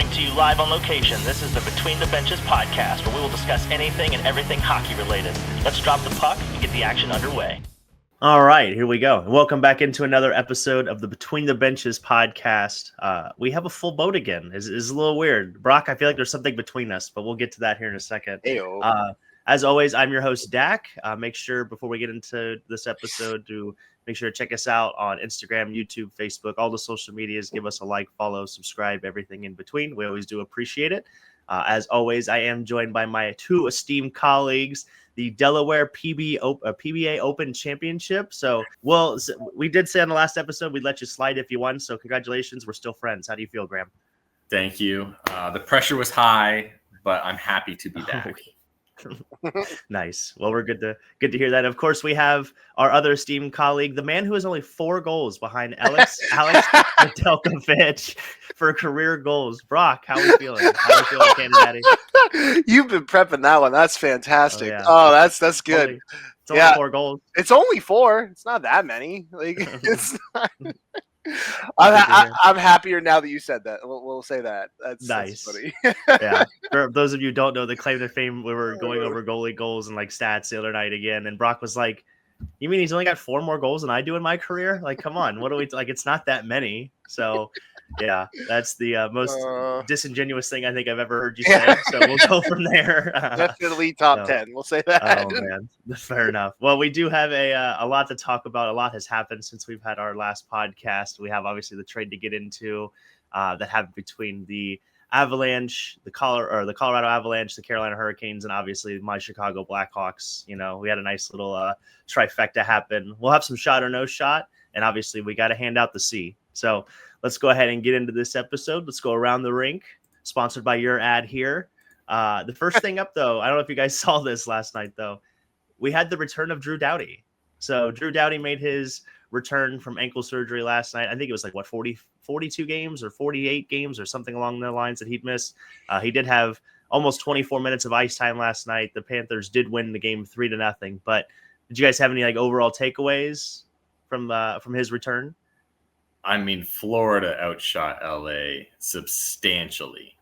Coming to you live on location, this is the Between the Benches podcast, where we will discuss anything and everything hockey related. Let's drop the puck and get the action underway. All right, here we go. Welcome back into another episode of the Between the Benches podcast. We have a full boat again. It's a little weird. Brock, I feel like there's something between us, but we'll get to that here in a second. As always, I'm your host, Dak. Make sure before we get into this episode to make sure to check us out on Instagram, YouTube, Facebook, all the social medias. Give us a like, follow, subscribe, everything in between. We always do appreciate it. As always, I am joined by my two esteemed colleagues, the Delaware PBA Open Championship. So we did say on the last episode we'd let you slide if you won. So congratulations. We're still friends. How do you feel, Graham? Thank you. The pressure was high, but I'm happy to be back. Nice. Well, we're good to hear that. Of course, we have our other esteemed colleague, the man who is only 4 goals behind Alex Metelkovich for career goals. Brock, how are you feeling? How are you feeling, Canada Daddy? You've been prepping that one. That's fantastic. Oh, yeah. That's good. It's only 4 goals. It's only 4. It's not that many. It's not. I'm happier now that you said that. We'll say that. That's nice. That's funny. Yeah. For those of you who don't know, the claim to fame, we were going over goalie goals and like stats the other night again, and Brock was like, "You mean he's only got 4 more goals than I do in my career? Like, come on, what do we like? It's not that many." So, yeah, that's the most disingenuous thing I think I've ever heard you say. So we'll go from there. Definitely top 10. We'll say that. Oh man, fair enough. Well, we do have a lot to talk about. A lot has happened since we've had our last podcast. We have obviously the trade to get into that happened between the Avalanche, the Colorado Avalanche, the Carolina Hurricanes, and obviously my Chicago Blackhawks. You know, we had a nice little trifecta happen. We'll have some shot or no shot, and obviously we got to hand out the C. So let's go ahead and get into this episode. Let's go around the rink, sponsored by your ad here. The first thing up, though, I don't know if you guys saw this last night, though. We had the return of Drew Doughty. So Drew Doughty made his return from ankle surgery last night. I think it was like, 42 games or 48 games or something along the lines that he'd missed. He did have almost 24 minutes of ice time last night. The Panthers did win the game 3-0. But did you guys have any like overall takeaways from his return? I mean, Florida outshot LA substantially.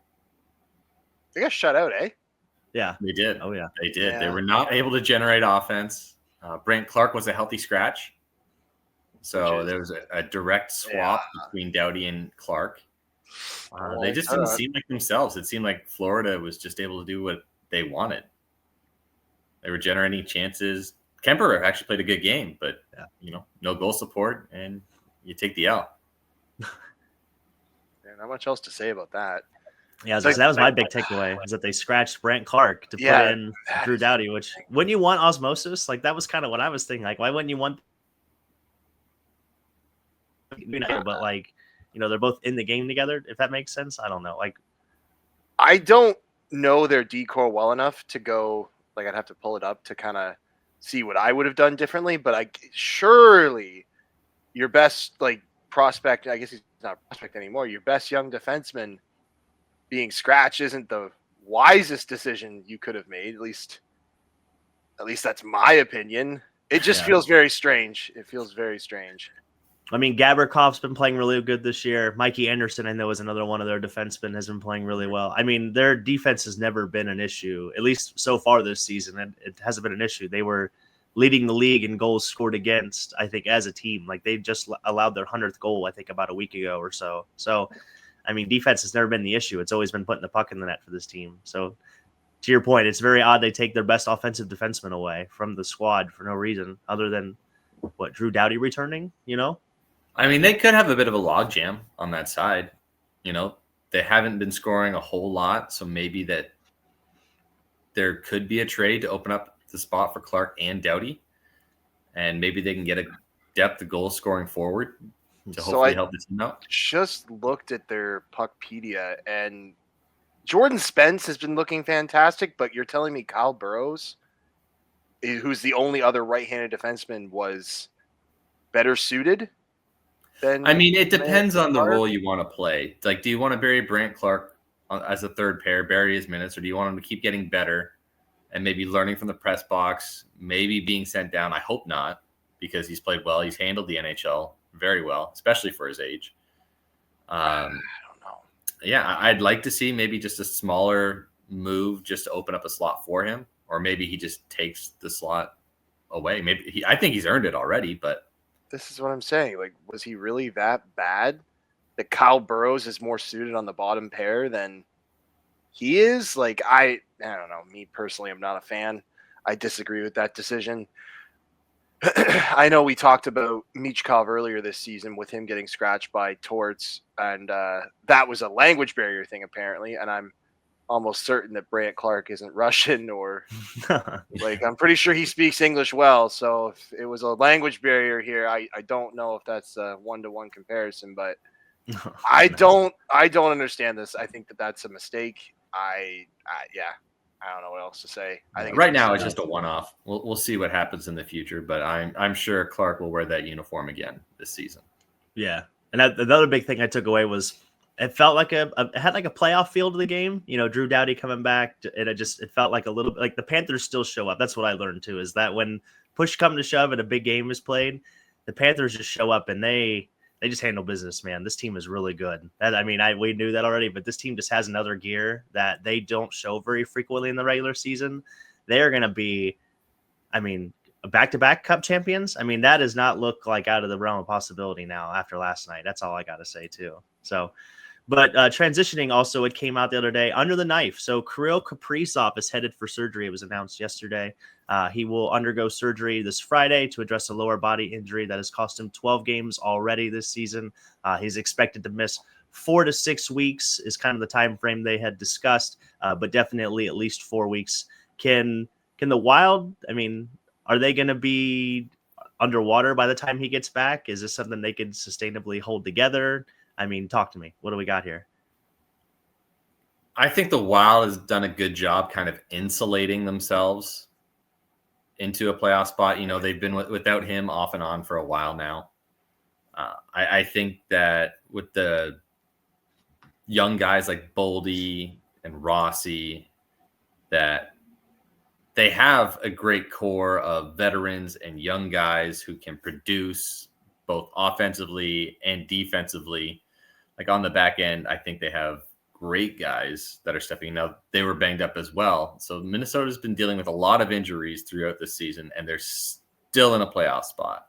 They got shut out, eh? Yeah. They did. Oh, yeah. They did. Yeah. They were not able to generate offense. Brandt Clarke was a healthy scratch. So there was a direct swap between Doughty and Clarke. They just didn't seem like themselves. It seemed like Florida was just able to do what they wanted. They were generating chances. Kemper actually played a good game, but no goal support, and you take the L. Not much else to say about that. Yeah, that was my big takeaway, is that they scratched Brandt Clarke to put in Drew Doughty, which wouldn't you want osmosis? Like, that was kind of what I was thinking. Like, why wouldn't you want but like, they're both in the game together, if that makes sense. I don't know. Like, I don't know their decor well enough to go, like, I'd have to pull it up to kind of see what I would have done differently, but surely your best like prospect, I guess he's not a prospect anymore, your best young defenseman being scratched isn't the wisest decision you could have made. At least that's my opinion. It just feels very strange. It feels very strange. I mean, Gavrikoff's been playing really good this year. Mikey Anderson, I know, is another one of their defensemen, has been playing really well. I mean, their defense has never been an issue, at least so far this season, and it hasn't been an issue. They were leading the league in goals scored against, I think, as a team. Like, they just allowed their 100th goal, I think, about a week ago or so. So, I mean, defense has never been the issue. It's always been putting the puck in the net for this team. So, to your point, it's very odd they take their best offensive defenseman away from the squad for no reason other than, Drew Doughty returning, I mean, they could have a bit of a logjam on that side. They haven't been scoring a whole lot, so maybe that there could be a trade to open up the spot for Clarke and Doughty, and maybe they can get a depth of goal scoring forward to hopefully help the team out. Just looked at their Puckpedia, and Jordan Spence has been looking fantastic, but you're telling me Kyle Burrows, who's the only other right-handed defenseman, was better suited? I mean, it depends on the role you want to play. Like, do you want to bury Brandt Clarke as a third pair, bury his minutes, or do you want him to keep getting better and maybe learning from the press box, maybe being sent down? I hope not, because he's played well. He's handled the NHL very well, especially for his age. I don't know. Yeah, I'd like to see maybe just a smaller move just to open up a slot for him, or maybe he just takes the slot away. Maybe I think he's earned it already, but This is what I'm saying. Like, was he really that bad that Kyle Burrows is more suited on the bottom pair than he is? Like, I don't know. Me personally, I'm not a fan. I disagree with that decision. I know we talked about Michkov earlier this season with him getting scratched by Torts, and that was a language barrier thing apparently. And I'm almost certain that Brandt Clarke isn't Russian or like I'm pretty sure he speaks English well. So if it was a language barrier here, I don't know if that's a 1-to-1 comparison, but I don't understand this. I think that that's a mistake. Yeah, I don't know what else to say. I think right now it's just a one-off. We'll see what happens in the future, but I'm sure Clarke will wear that uniform again this season. Yeah, and another big thing I took away was it felt like it had like a playoff feel to the game. You know, Drew Doughty coming back, and it felt like a little bit like the Panthers still show up. That's what I learned too, is that when push come to shove and a big game is played, the Panthers just show up and they just handle business, man. This team is really good. We knew that already, but this team just has another gear that they don't show very frequently in the regular season. They are going to be, back-to-back Cup champions. That does not look like out of the realm of possibility now after last night. That's all I got to say too. So, but transitioning also, it came out the other day under the knife. So Kirill Kaprizov is headed for surgery. It was announced yesterday. He will undergo surgery this Friday to address a lower body injury that has cost him 12 games already this season. He's expected to miss 4 to 6 weeks is kind of the time frame they had discussed, but definitely at least 4 weeks. Can the Wild, are they going to be underwater by the time he gets back? Is this something they can sustainably hold together? Talk to me. What do we got here? I think the Wild has done a good job kind of insulating themselves into a playoff spot. You know, they've been without him off and on for a while now. I think that with the young guys like Boldy and Rossi, that they have a great core of veterans and young guys who can produce both offensively and defensively. Like on the back end, I think they have great guys that are stepping up. They were banged up as well. So Minnesota's been dealing with a lot of injuries throughout the season, and they're still in a playoff spot.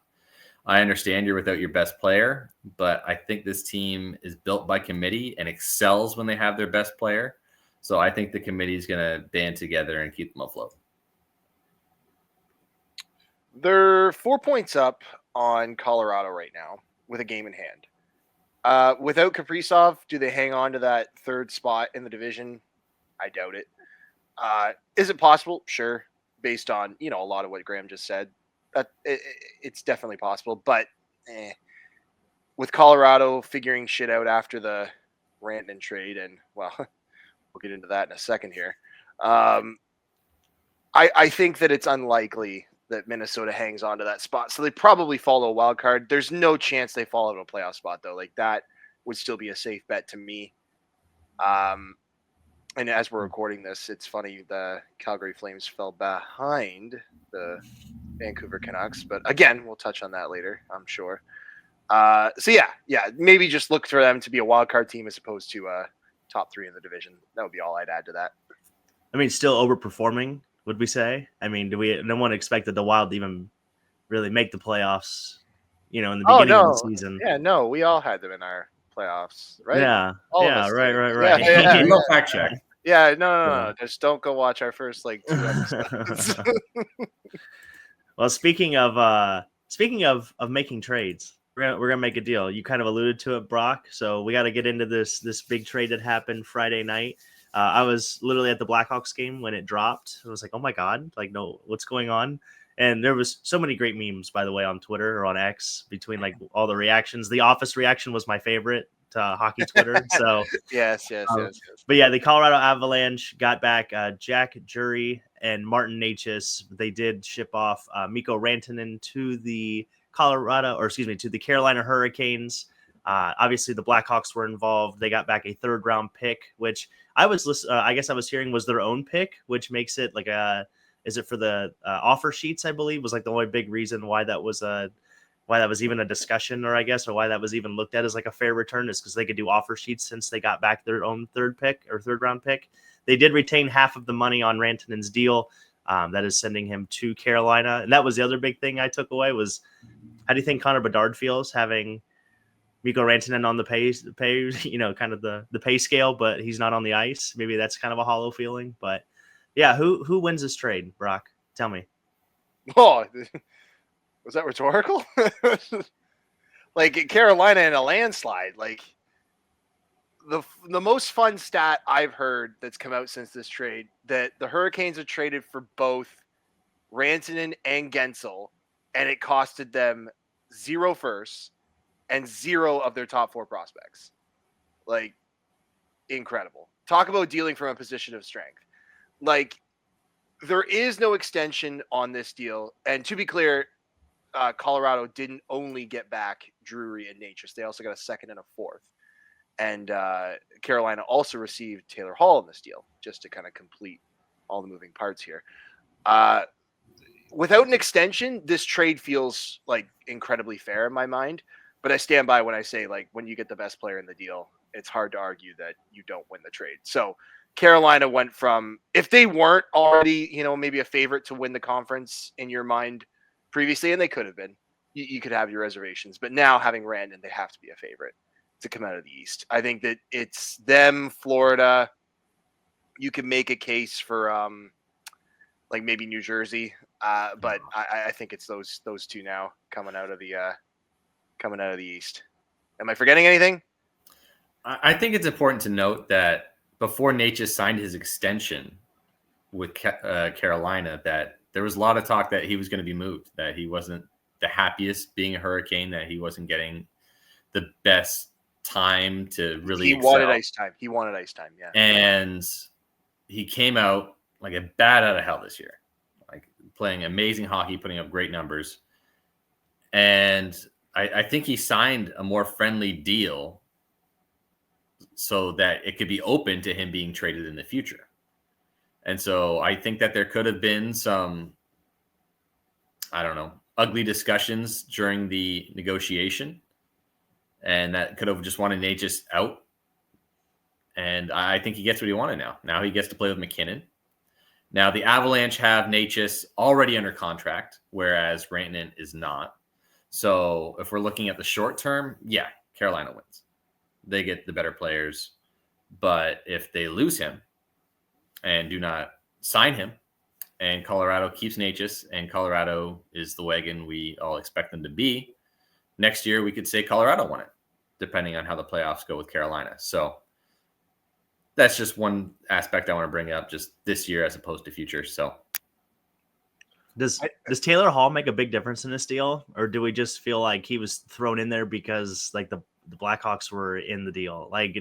I understand you're without your best player, but I think this team is built by committee and excels when they have their best player. So I think the committee is going to band together and keep them afloat. They're 4 points up on Colorado right now with a game in hand. Without Kaprizov, do they hang on to that third spot in the division? I doubt it. Is it possible? Sure. Based on, a lot of what Graham just said, it's definitely possible. But with Colorado figuring shit out after the Rantanen trade, and well, we'll get into that in a second here. I think that it's unlikely that Minnesota hangs on to that spot. So they probably follow a wild card. There's no chance they fall out of a playoff spot, though. Like, that would still be a safe bet to me. And as we're recording this, it's funny, the Calgary Flames fell behind the Vancouver Canucks. But again, we'll touch on that later, I'm sure. So yeah, maybe just look for them to be a wild card team as opposed to top 3 in the division. That would be all I'd add to that. Still overperforming, would we say? No one expected the Wild to even really make the playoffs, in the beginning of the season? Yeah, no, we all had them in our playoffs, right? Yeah, right. Yeah. No fact check. Yeah, no. Just don't go watch our first 2 episodes. Well, speaking of making trades, we're gonna make a deal. You kind of alluded to it, Brock. So we got to get into this big trade that happened Friday night. I was literally at the Blackhawks game when it dropped. I was like, oh my God, no, what's going on? And there was so many great memes, by the way, on Twitter or on X between all the reactions. The Office reaction was my favorite to hockey Twitter. So yes. But yeah, the Colorado Avalanche got back Jack Jury and Martin Necas. They did ship off Mikko Rantanen to the Carolina Hurricanes. Obviously, the Blackhawks were involved. They got back a 3rd round pick, which I guess I was hearing was their own pick, which makes it is it for the offer sheets? I believe was the only big reason why that was why that was even a discussion, or why that was even looked at as like a fair return, is because they could do offer sheets since they got back their own third round pick. They did retain half of the money on Rantanen's deal. That is sending him to Carolina. And that was the other big thing I took away was, how do you think Connor Bedard feels having Mikko Rantanen on the pay, kind of the pay scale, but he's not on the ice? Maybe that's kind of a hollow feeling. But yeah, who wins this trade, Brock? Tell me. Oh, was that rhetorical? Like Carolina in a landslide. Like the most fun stat I've heard that's come out since this trade, that the Hurricanes have traded for both Rantanen and Gensel, and it costed them 0 firsts and 0 of their top 4 prospects. Like, incredible. Talk about dealing from a position of strength. Like, there is no extension on this deal. And to be clear, Colorado didn't only get back Drury and Natchez. They also got a second and a fourth. And Carolina also received Taylor Hall in this deal, just to kind of complete all the moving parts here. Without an extension, this trade feels like incredibly fair in my mind. But I stand by when I say, like, when you get the best player in the deal, it's hard to argue that you don't win the trade. So Carolina went from, if they weren't already, maybe a favorite to win the conference in your mind previously, and they could have been, you could have your reservations. But now having Rantanen, they have to be a favorite to come out of the East. I think that it's them, Florida. You can make a case for like maybe New Jersey, but I think it's those two now coming out of the East. Am I forgetting anything? I think it's important to note that before Natchez signed his extension with Carolina, that there was a lot of talk that he was going to be moved, that he wasn't the happiest being a Hurricane, that he wasn't getting the best time to really excel. Wanted ice time. He wanted ice time, yeah. And he came out like a bat out of hell this year, like playing amazing hockey, putting up great numbers. And I think he signed a more friendly deal so that it could be open to him being traded in the future. And so I think that there could have been some, ugly discussions during the negotiation, and that could have just wanted Natchez out. And I think he gets what he wanted now. Now he gets to play with McKinnon. Now the Avalanche have Natchez already under contract, whereas Rantanen is not. So if we're looking at the short term, yeah, Carolina wins. They get the better players. But if they lose him and do not sign him, and Colorado keeps Natchez, and Colorado is the wagon we all expect them to be, next year we could say Colorado won it, depending on how the playoffs go with Carolina. So that's just one aspect I want to bring up, just this year as opposed to future. So does Taylor Hall make a big difference in this deal, or do we just feel like he was thrown in there because like the Blackhawks were in the deal? Like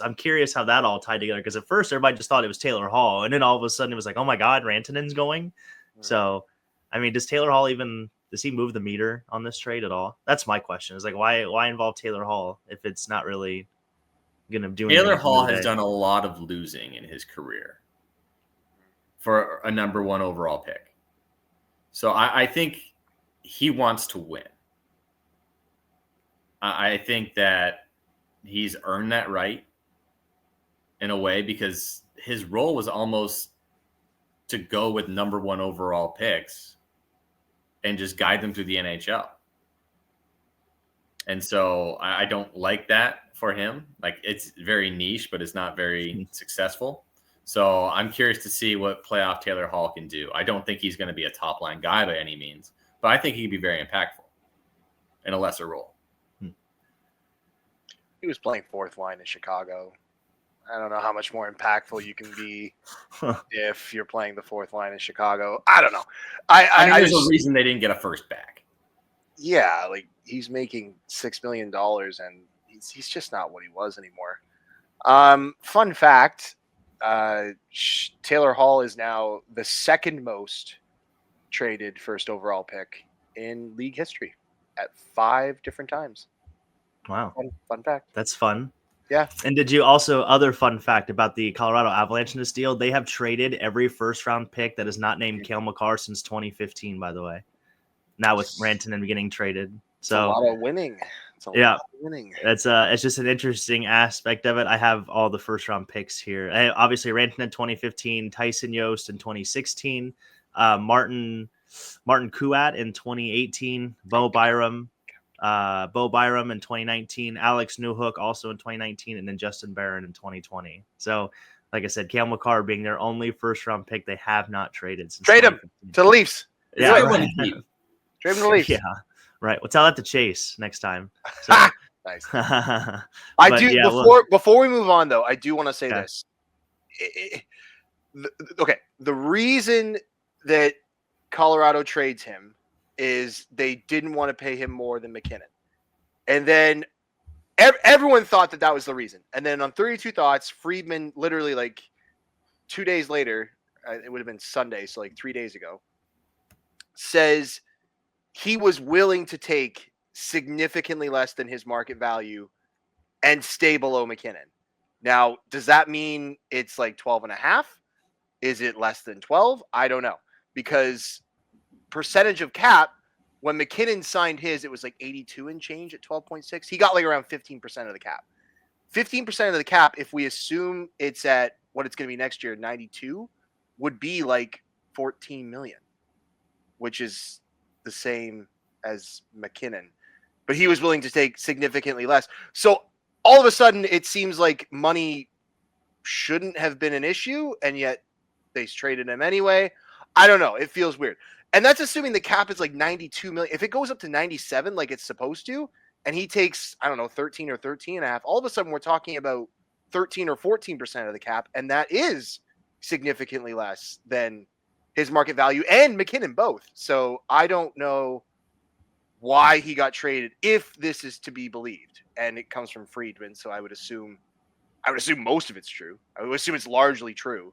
I'm curious how that all tied together, because at first everybody just thought it was Taylor Hall, and then all of a sudden it was like, oh my God, Rantanen's going. Mm-hmm. So I mean, does he move the meter on this trade at all? That's my question. Is like, why involve Taylor Hall if it's not really going to do anything? Taylor Hall has done a lot of losing in his career for a number 1 overall pick. So I think he wants to win. I think that he's earned that right in a way, because his role was almost to go with number 1 overall picks and just guide them through the NHL. And so I don't like that for him. Like, it's very niche, but it's not very successful. So I'm curious to see what playoff Taylor Hall can do. I don't think he's going to be a top line guy by any means, but I think he can be very impactful in a lesser role. He was playing fourth line in Chicago. I don't know how much more impactful you can be if you're playing the fourth line in Chicago. I don't know. I mean, there's a reason they didn't get a first back. Yeah, like, he's making $6 million, and he's just not what he was anymore. Fun fact, Taylor Hall is now the second most traded first overall pick in league history at 5 different times. Wow. Fun fact. That's fun. Yeah. And did you also, other fun fact about the Colorado Avalanche in this deal, they have traded every first round pick that is not named Cale Makar since 2015, by the way. now with Rantanen getting traded. So a lot of winning. It's a yeah, lot of winning. It's just an interesting aspect of it. I have all the first round picks here. Obviously, Rantanen 2015, Tyson Yost in 2016, Martin Kuat in 2018, Bo Byram in 2019, Alex Newhook also in 2019, and then Justin Barron in 2020. So, like I said, Cale Makar being their only first round pick, they have not traded since. Trade him to the Leafs. Yeah, Right. right. Trade him to the Leafs. Yeah, right. We'll tell that to Chase next time. So. Nice. But, before we move on, though, I do want to say Okay. this. The reason that Colorado trades him is they didn't want to pay him more than McKinnon. And then everyone thought that was the reason. And then on 32 Thoughts, Friedman literally like 2 days later, it would have been Sunday, so like 3 days ago, says he was willing to take significantly less than his market value and stay below McKinnon. Now, does that mean it's like 12.5? Is it less than 12? I don't know, because percentage of cap, when McKinnon signed his, it was like 82 and change at 12.6. He got like around 15% of the cap. 15% of the cap, if we assume it's at what it's going to be next year, 92, would be like 14 million, which is the same as McKinnon. But he was willing to take significantly less. So all of a sudden, it seems like money shouldn't have been an issue, and yet they traded him anyway. I don't know. It feels weird. And that's assuming the cap is like 92 million. If it goes up to 97 like it's supposed to, and he takes, I don't know, 13 or 13.5, all of a sudden we're talking about 13 or 14% of the cap, and that is significantly less than his market value and McKinnon both. So I don't know why he got traded, if this is to be believed. And it comes from Friedman, so I would assume most of it's true. I would assume it's largely true.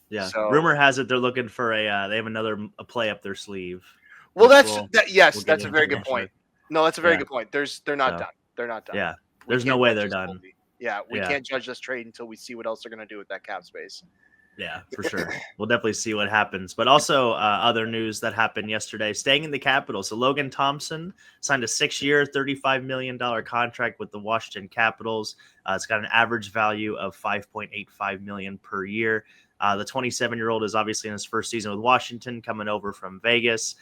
Yeah. So, rumor has it they're looking for they have another play up their sleeve. Well, that's we'll that's a very good point. No, that's a very good point. They're not done. They're not done. Yeah. There's no way they're done. Yeah, we can't judge this trade until we see what else they're going to do with that cap space. Yeah, for sure. We'll definitely see what happens. But also other news that happened yesterday, staying in the Capitals. So Logan Thompson signed a 6-year, $35 million contract with the Washington Capitals. It's got an average value of $5.85 million per year. The 27-year-old is obviously in his first season with Washington, coming over from Vegas.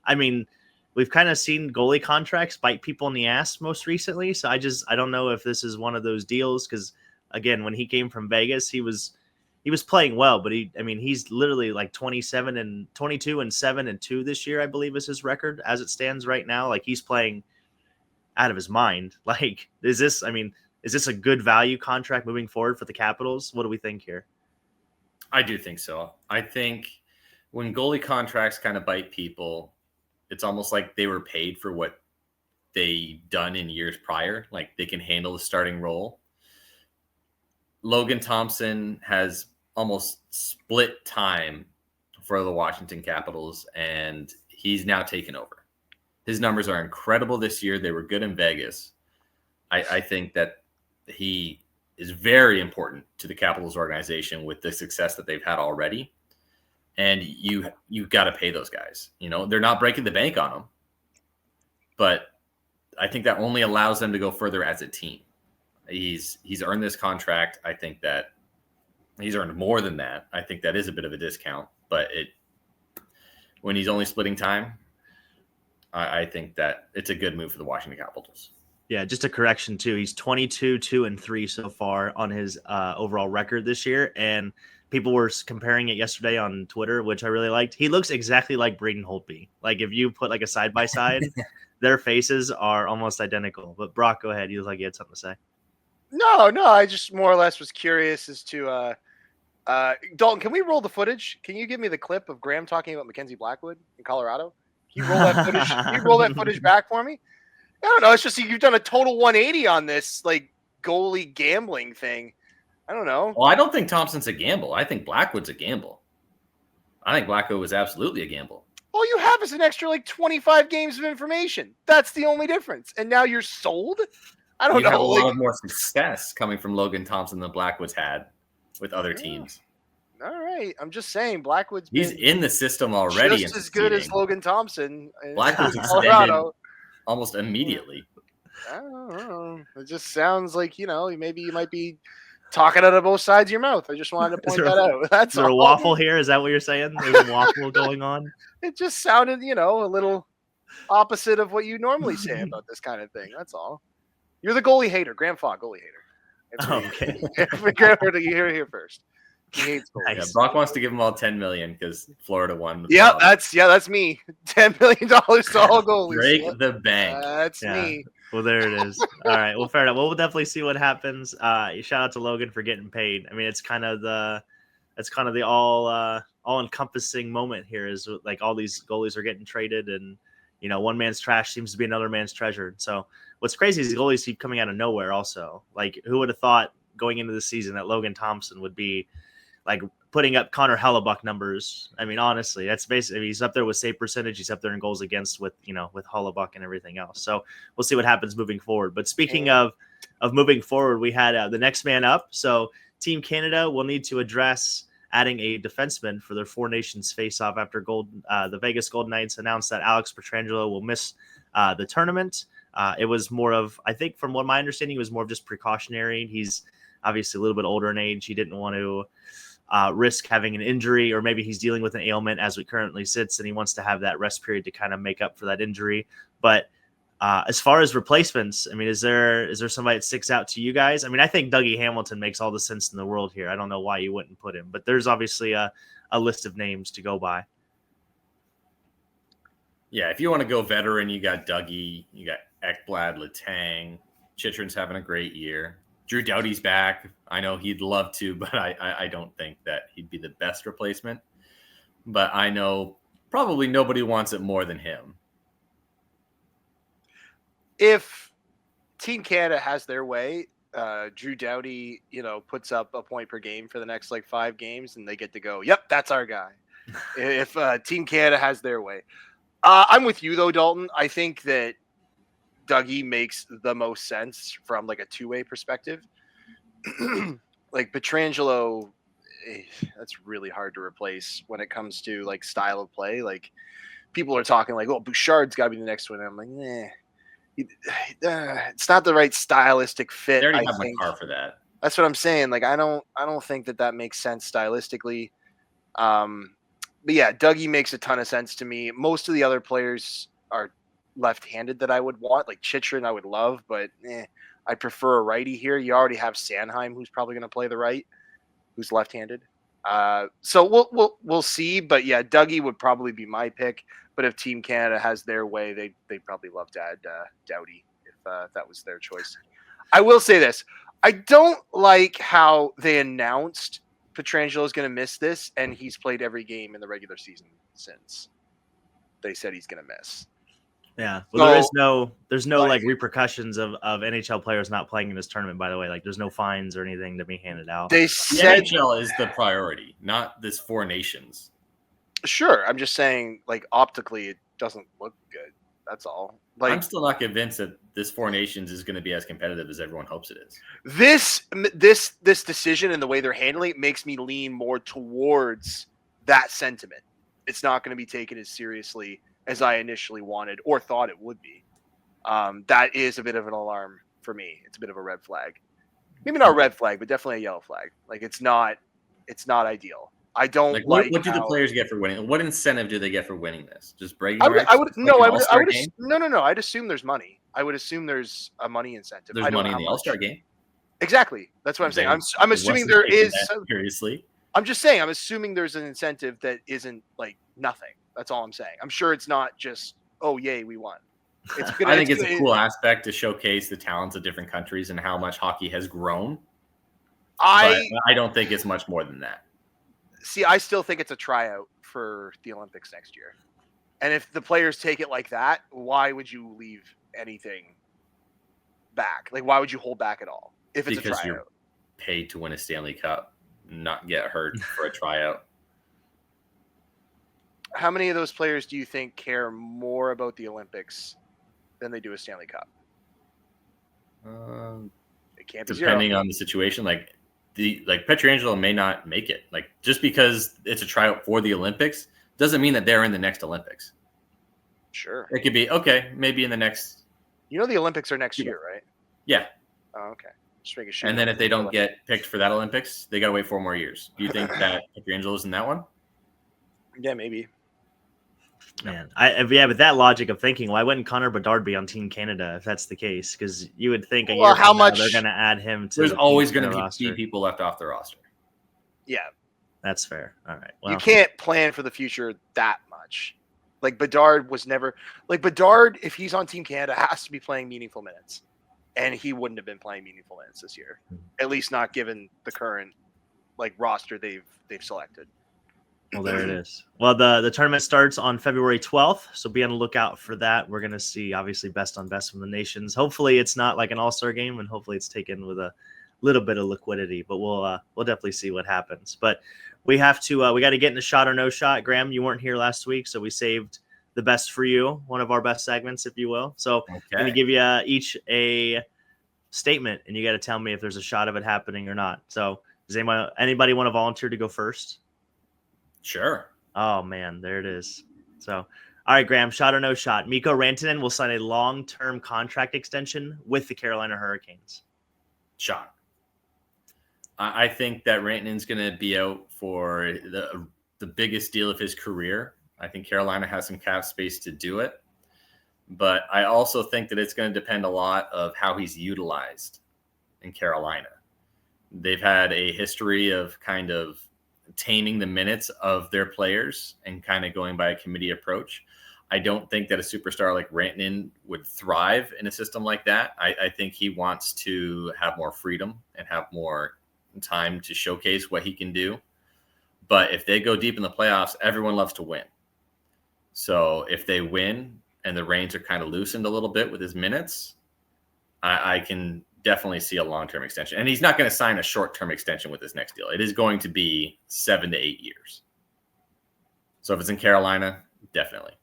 I mean, we've kind of seen goalie contracts bite people in the ass most recently. So I don't know if this is one of those deals, because, again, when he came from Vegas, he was playing well, but he's literally like 22 and 7 and 2 this year, I believe is his record as it stands right now. Like, he's playing out of his mind. Like, is this a good value contract moving forward for the Capitals? What do we think here? I do think so. I think when goalie contracts kind of bite people, it's almost like they were paid for what they done in years prior. Like, they can handle the starting role. Logan Thompson has almost split time for the Washington Capitals, and he's now taken over. His numbers are incredible this year. They were good in Vegas. I think that he is very important to the Capitals organization with the success that they've had already. And you got to pay those guys. You know, they're not breaking the bank on them, but I think that only allows them to go further as a team. He's earned this contract. I think that he's earned more than that. I think that is a bit of a discount, but when he's only splitting time, I think that it's a good move for the Washington Capitals. Yeah, just a correction too. He's 22, 2 and 3 so far on his overall record this year, and people were comparing it yesterday on Twitter, which I really liked. He looks exactly like Braden Holtby. Like, if you put like a side by side, their faces are almost identical. But Brock, go ahead. You look like you had something to say. No, I just more or less was curious as to Dalton, can we roll the footage? Can you give me the clip of Graham talking about Mackenzie Blackwood in Colorado? Can you roll that footage? Can you roll that footage back for me? I don't know. It's just you've done a total 180 on this like goalie gambling thing. I don't know. Well, I don't think Thompson's a gamble. I think Blackwood's a gamble. I think Blackwood was absolutely a gamble. All you have is an extra like 25 games of information. That's the only difference. And now you're sold? I don't know. Have a lot of more success coming from Logan Thompson than Blackwood's had with other teams. All right. I'm just saying, Blackwood's He's been in the system already. just as good as Logan Thompson in Blackwood's extended Colorado. almost immediately. I don't know. It just sounds like, maybe you might be talking out of both sides of your mouth. I just wanted to point that out. That's is there a waffle here? Is that what you're saying? There's a waffle going on? It just sounded, a little opposite of what you normally say about this kind of thing. That's all. You're the goalie hater. Graham Fogg, goalie hater. Okay. You hear it here first. He hates goalies. Yeah, Brock wants to give them all $10 million because Florida won. Yeah, that's me. $10 million to all goalies. Break the bank. That's me. Well, there it is. All right. Well, fair enough. We'll definitely see what happens. Shout out to Logan for getting paid. I mean, it's kind of the all encompassing moment here. Is like all these goalies are getting traded, and one man's trash seems to be another man's treasure. So what's crazy is the goalies keep coming out of nowhere. Also, like who would have thought going into the season that Logan Thompson would be like putting up Connor Hellebuck numbers? I mean, honestly, that's basically he's up there with save percentage. He's up there in goals against with Hellebuck and everything else. So we'll see what happens moving forward. But speaking of moving forward, we had the next man up. So Team Canada will need to address adding a defenseman for their Four Nations face-off after the Vegas Golden Knights announced that Alex Pietrangelo will miss the tournament. It was more of, I think, from what my understanding, it was more of just precautionary. He's obviously a little bit older in age. He didn't want to risk having an injury, or maybe he's dealing with an ailment as it currently sits, and he wants to have that rest period to kind of make up for that injury. But as far as replacements, I mean, is there somebody that sticks out to you guys? I mean, I think Dougie Hamilton makes all the sense in the world here. I don't know why you wouldn't put him, but there's obviously a list of names to go by. Yeah, if you want to go veteran, you got Dougie, you got Ekblad, Letang, Chychrun's having a great year. Drew Doughty's back. I know he'd love to, but I don't think that he'd be the best replacement. But I know probably nobody wants it more than him. If Team Canada has their way, Drew Doughty, puts up a point per game for the next 5 games, and they get to go, yep, that's our guy. If Team Canada has their way. I'm with you, though, Dalton. I think that Dougie makes the most sense from a two-way perspective. Pietrangelo, that's really hard to replace when it comes to style of play. People are talking Bouchard's got to be the next one. I'm like, it's not the right stylistic fit. They already have a car for that. That's what I'm saying. I don't think that makes sense stylistically. But yeah, Dougie makes a ton of sense to me. Most of the other players are left-handed that I would want. Chychrun I would love, but I prefer a righty here. You already have Sanheim, who's probably going to play the right, who's left-handed. So we'll see. But yeah, Dougie would probably be my pick. But if Team Canada has their way, they'd probably love to add Doughty if that was their choice. I will say this. I don't like how they announced Pietrangelo is going to miss this, and he's played every game in the regular season since they said he's going to miss. Yeah. Well, there's no repercussions of NHL players not playing in this tournament, by the way. There's no fines or anything to be handed out. They said the NHL is the priority, not this Four Nations. Sure. I'm just saying, optically, it doesn't look good. That's all. I'm still not convinced that this Four Nations is going to be as competitive as everyone hopes it is. This decision and the way they're handling it makes me lean more towards that sentiment. It's not going to be taken as seriously as I initially wanted or thought it would be. That is a bit of an alarm for me. It's a bit of a red flag. Maybe not a red flag, but definitely a yellow flag. It's not ideal. I don't what do the players get for winning? What incentive do they get for winning this? Just bragging rights? I'd assume there's money. I would assume there's a money incentive. There's money in the All-Star game. Exactly. That's what I'm saying. I'm assuming there is. Seriously. I'm just saying. I'm assuming there's an incentive that isn't nothing. That's all I'm saying. I'm sure it's not just, oh yay, we won. I think it's a cool aspect to showcase the talents of different countries and how much hockey has grown. I don't think it's much more than that. See, I still think it's a tryout for the Olympics next year. And if the players take it like that, why would you leave anything back? Why would you hold back at all if it's a tryout? You're paid to win a Stanley Cup, not get hurt for a tryout. How many of those players do you think care more about the Olympics than they do a Stanley Cup? It can't be depending on the situation. Pietrangelo may not make it. Like, just because it's a tryout for the Olympics doesn't mean that they're in the next Olympics. Sure. It could be, okay, maybe in the next. The Olympics are next year, right? Yeah. Oh, okay. Just making sure. And then if they don't get picked for that Olympics, they got to wait 4 more years. Do you think that Pietrangelo's in that one? Yeah, maybe. Man, with that logic of thinking, why wouldn't Connor Bedard be on Team Canada if that's the case? Because you would think a year from now they're going to add him to. There's always going to be people left off the roster. Yeah, that's fair. All right, well, you can't plan for the future that much. Like Bedard was never Bedard. If he's on Team Canada, has to be playing meaningful minutes, and he wouldn't have been playing meaningful minutes this year, at least not given the current roster they've selected. Well, there it is. Well, the tournament starts on February 12th, so be on the lookout for that. We're going to see, obviously, best on best from the nations. Hopefully, it's not like an all-star game, and hopefully it's taken with a little bit of liquidity, but we'll definitely see what happens. But we have to we got to get into shot or no shot. Graham, you weren't here last week, so we saved the best for you, one of our best segments, if you will. So I'm going to give you each a statement, and you got to tell me if there's a shot of it happening or not. So does anybody want to volunteer to go first? Sure. Oh, man, there it is. So, all right, Graham, shot or no shot. Mikko Rantanen will sign a long-term contract extension with the Carolina Hurricanes. Shot. I think that Rantanen's going to be out for the biggest deal of his career. I think Carolina has some cap space to do it. But I also think that it's going to depend a lot of how he's utilized in Carolina. They've had a history of kind of taming the minutes of their players and kind of going by a committee approach. I don't think that a superstar like Rantanen would thrive in a system like that. I think he wants to have more freedom and have more time to showcase what he can do. But if they go deep in the playoffs, everyone loves to win. So if they win and the reins are kind of loosened a little bit with his minutes, I can definitely see a long-term extension. And he's not going to sign a short-term extension with this next deal. It is going to be 7 to 8 years. So if it's in Carolina, definitely.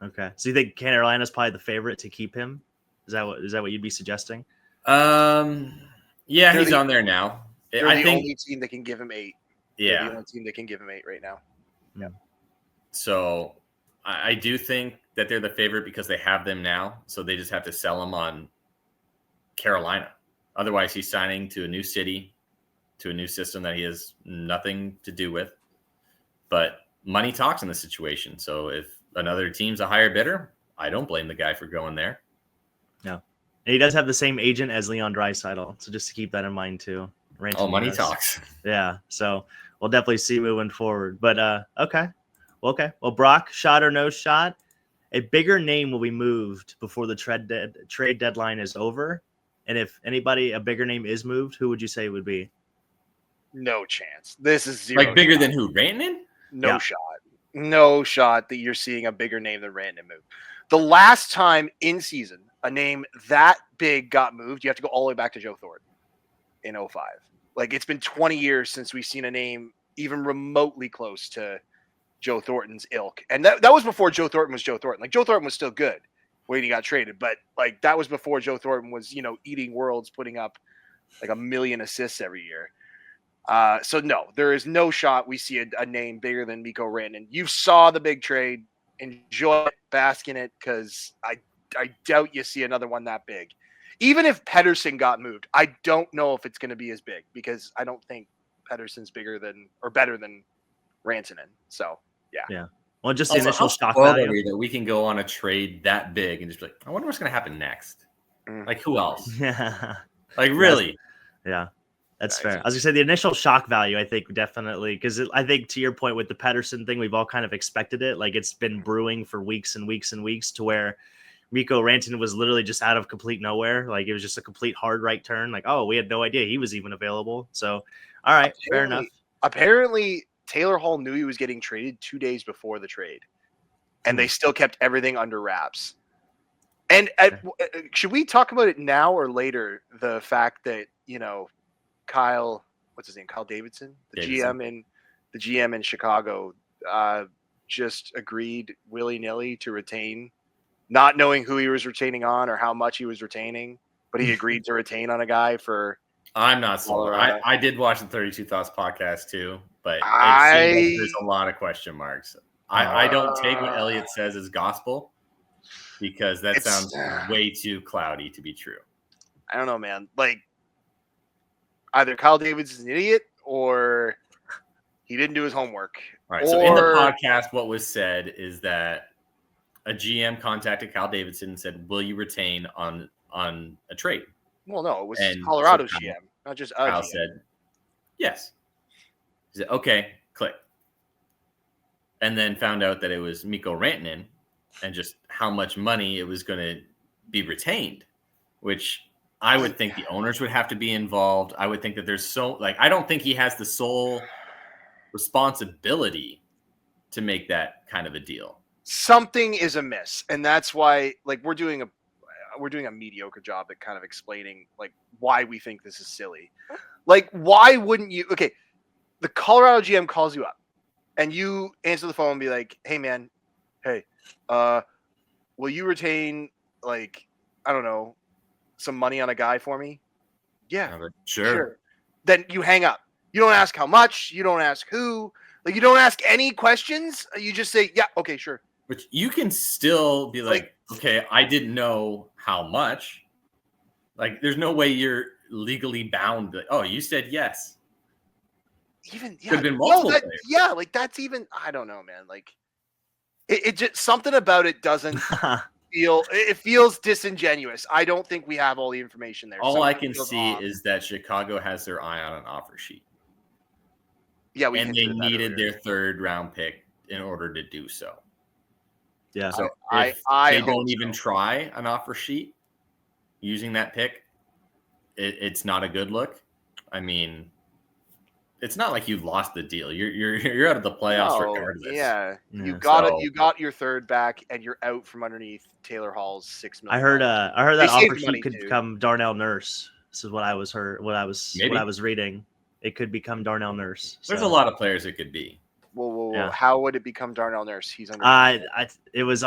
Okay. So you think Carolina's probably the favorite to keep him? Is that what you'd be suggesting? Yeah, he's on there now. They're the only team that can give him 8. Yeah. They're the only team that can give him 8 right now. Yeah. So I do think that they're the favorite because they have them now. So they just have to sell him on Carolina. Otherwise, he's signing to a new city, to a new system that he has nothing to do with. But money talks in this situation. So if another team's a higher bidder, I don't blame the guy for going there. No. And he does have the same agent as Leon Draisaitl. So just to keep that in mind too. Money talks. Yeah. So we'll definitely see moving forward. But okay. Well, Brock, shot or no shot? A bigger name will be moved before the trade deadline is over. And if a bigger name is moved, who would you say would be? No chance. This is zero. Like bigger than who? Rantanen? No shot. No shot that you're seeing a bigger name than Rantanen move. The last time in season a name that big got moved, you have to go all the way back to Joe Thornton in 2005. Like, it's been 20 years since we've seen a name even remotely close to Joe Thornton's ilk. And that was before Joe Thornton was Joe Thornton. Like, Joe Thornton was still good when he got traded, but like that was before Joe Thornton was, eating worlds, putting up like 1 million assists every year. So no, there is no shot we see a name bigger than Mikko Rantanen. You saw the big trade. Enjoy it, bask in it, because I doubt you see another one that big. Even if Pettersson got moved, I don't know if it's going to be as big, because I don't think Pettersson's bigger than or better than Rantanen. So yeah. Well, just the initial shock value that we can go on a trade that big and just be like, I wonder what's going to happen next. Like, who else? Yeah. Like, really? Yeah. That's fair. I was gonna say the initial shock value, I think definitely, because I think to your point with the Pettersson thing, we've all kind of expected it. Like, it's been brewing for weeks and weeks and weeks, to where Mikko Rantanen was literally just out of complete nowhere. Like, it was just a complete hard right turn. Like, oh, we had no idea he was even available. So, all right, fair enough. Apparently, Taylor Hall knew he was getting traded 2 days before the trade, and they still kept everything under wraps. And should we talk about it now or later? The fact that Kyle Davidson, the GM in Chicago, just agreed willy-nilly to retain, not knowing who he was retaining on or how much he was retaining, but he agreed to retain on a guy for I'm not sold. Colorado. I did watch the 32 Thoughts podcast too, but it seems like there's a lot of question marks. I don't take what Elliot says as gospel because that sounds way too cloudy to be true. I don't know, man. Like, either Kyle Davids is an idiot or he didn't do his homework. All right. So in the podcast, what was said is that a GM contacted Kyle Davidson and said, "Will you retain on a trade?" Well, no, it was Colorado's GM, not just Kyle GM. said, "Yes." He said, "Okay, click." And then found out that it was Mikko Rantanen and just how much money it was going to be retained, which I would think the owners would have to be involved. I would think that there's I don't think he has the sole responsibility to make that kind of a deal. Something is amiss, and that's why we're doing a mediocre job at kind of explaining why we think this is silly. Why wouldn't you? Okay, the Colorado GM calls you up, and you answer the phone and be like, "Hey, man, will you retain I don't know, some money on a guy for me?" Yeah, sure. Then you hang up. You don't ask how much. You don't ask who. You don't ask any questions. You just say, "Yeah, okay, sure." Which you can still be like, "Okay, I didn't know how much." There's no way you're legally bound. Oh, you said yes. Even could have been multiple players. That's even. I don't know, man. It just something about it doesn't feel. It feels disingenuous. I don't think we have all the information there. All I can see is that Chicago has their eye on an offer sheet. Yeah, and they needed their third round pick in order to do so. Yeah. So if they don't even try an offer sheet using that pick, it's not a good look. I mean, it's not like you lost the deal. You're out of the playoffs regardless. Yeah. You got your third back, and you're out from underneath Taylor Hall's $6 million. I heard that offer sheet could become Darnell Nurse. This is what I was reading. It could become Darnell Nurse. There's a lot of players it could be. Whoa. Yeah. How would it become Darnell Nurse? He's under. It was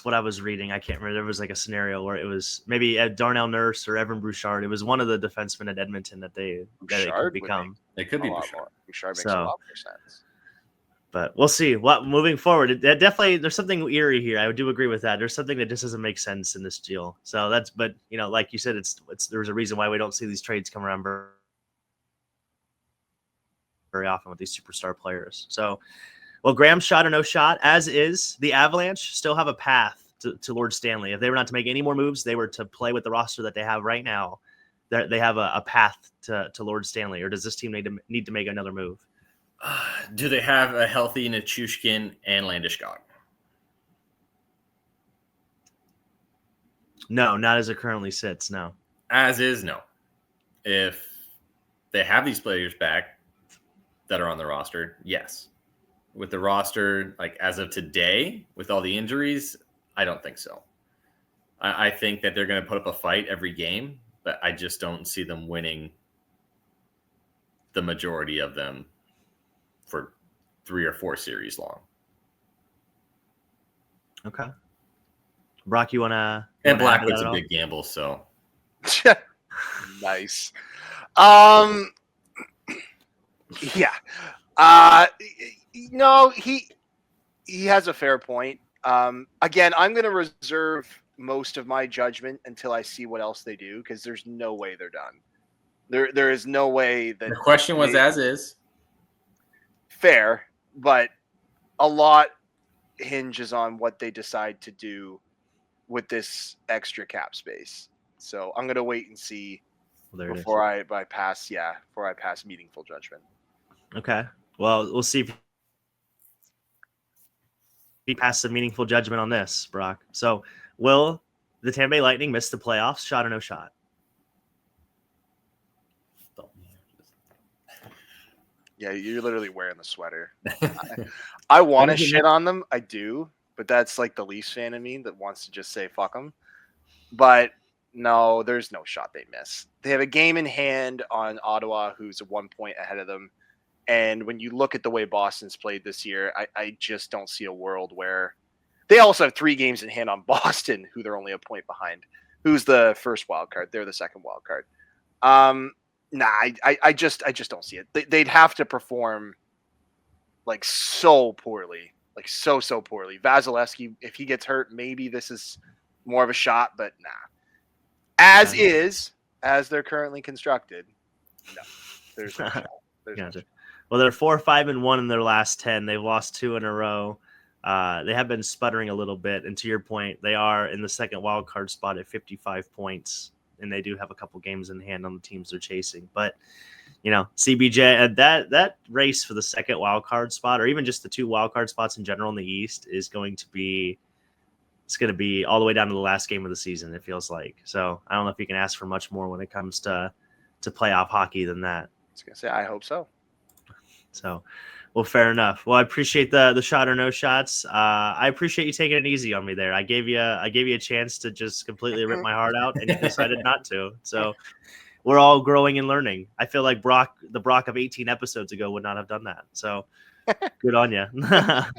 what I was reading. I can't remember. There was a scenario where it was maybe Darnell Nurse or Evan Bouchard. It was one of the defensemen at Edmonton that it could become. It could be Bouchard. Bouchard makes a lot more sense. But we'll see. Moving forward, definitely there's something eerie here. I do agree with that. There's something that just doesn't make sense in this deal. So but like you said, it's there's a reason why we don't see these trades come around very often with these superstar players. So, Graham's shot or no shot, as is. The Avalanche still have a path to Lord Stanley. If they were not to make any more moves, they were to play with the roster that they have right now. They have a path to Lord Stanley. Or does this team need to make another move? Do they have a healthy Nichushkin and Landeskog? No, not as it currently sits. No. As is, no. If they have these players back that are on the roster, yes. With the roster, as of today, with all the injuries, I don't think so. I think that they're going to put up a fight every game, but I just don't see them winning the majority of them for 3 or 4 series long. Okay. Brock, you want to... And Blackwood's a big gamble, so... Nice. Yeah. No, he has a fair point. Again, I'm going to reserve most of my judgment until I see what else they do, because there's no way they're done. There is no way that... The question was as is. Fair, but a lot hinges on what they decide to do with this extra cap space. So I'm going to wait and see before I pass meaningful judgment. Okay. Well, we'll see if he passes a meaningful judgment on this, Brock. So, will the Tampa Bay Lightning miss the playoffs? Shot or no shot? Yeah, you're literally wearing the sweater. I want to shit on them. I do. But that's the Leafs fan in me that wants to just say fuck them. But no, there's no shot they miss. They have a game in hand on Ottawa, who's 1 point ahead of them. And when you look at the way Boston's played this year, I just don't see a world where they also have 3 games in hand on Boston, who they're only a point behind. Who's the first wild card? They're the second wild card. Nah, I just don't see it. They'd have to perform like so poorly, like so poorly. Vasilevsky, if he gets hurt, maybe this is more of a shot, but nah. As they're currently constructed, no, there's no shot. Gotcha. No shot. Well, they're 4-5-1 in their last 10. They've lost 2 in a row. They have been sputtering a little bit, and to your point, they are in the second wild card spot at 55 points. And they do have a couple games in hand on the teams they're chasing. But, CBJ, that race for the second wild card spot, or even just the 2 wild card spots in general in the East, is going to be all the way down to the last game of the season, it feels like. So I don't know if you can ask for much more when it comes to playoff hockey than that. I was going to say, I hope so. So, well, fair enough. Well, I appreciate the shot or no shots. I appreciate you taking it easy on me there. I gave you a chance to just completely rip my heart out, and you decided not to. So we're all growing and learning. I feel like the Brock of 18 episodes ago would not have done that. So good on you.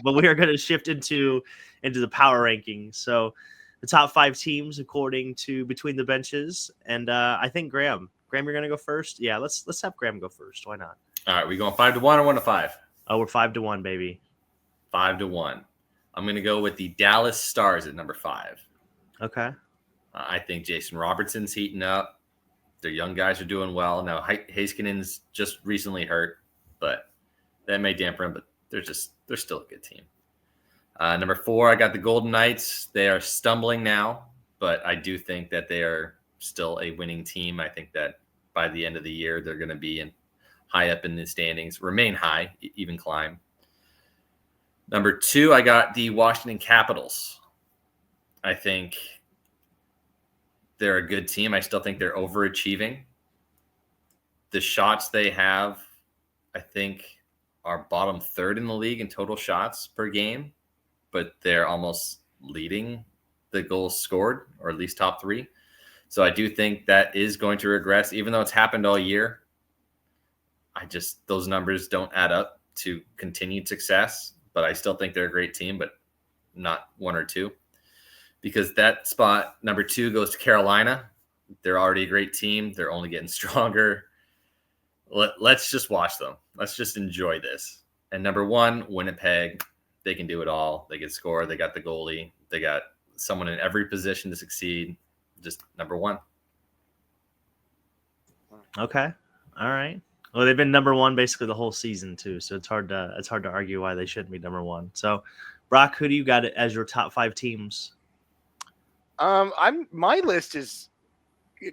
But we are going to shift into the power rankings. So the top 5 teams according to Between the Benches, and I think Graham, you're going to go first. Yeah, let's have Graham go first. Why not? All right, we going 5-1 or 1-5? Oh, we're 5-1, baby. 5-1. I'm going to go with the Dallas Stars at number 5. Okay. I think Jason Robertson's heating up. Their young guys are doing well. Now, Heiskanen's just recently hurt, but that may dampen them, but they're still a good team. Number 4, I got the Golden Knights. They are stumbling now, but I do think that they are still a winning team. I think that by the end of the year, they're going to be high up in the standings, remain high, even climb. Number 2, I got the Washington Capitals. I think they're a good team. I still think they're overachieving. The shots they have, I think, are bottom 3rd in the league in total shots per game, but they're almost leading the goals scored, or at least top 3. So I do think that is going to regress, even though it's happened all year. Those numbers don't add up to continued success, but I still think they're a great team, but not 1 or 2. Because that spot, number 2, goes to Carolina. They're already a great team. They're only getting stronger. Let's just watch them. Let's just enjoy this. And number 1, Winnipeg. They can do it all. They can score. They got the goalie. They got someone in every position to succeed. Just number 1. Okay. All right. Well, they've been number 1 basically the whole season too, so it's hard to argue why they shouldn't be number 1. So, Brock, who do you got as your top 5 teams? My list is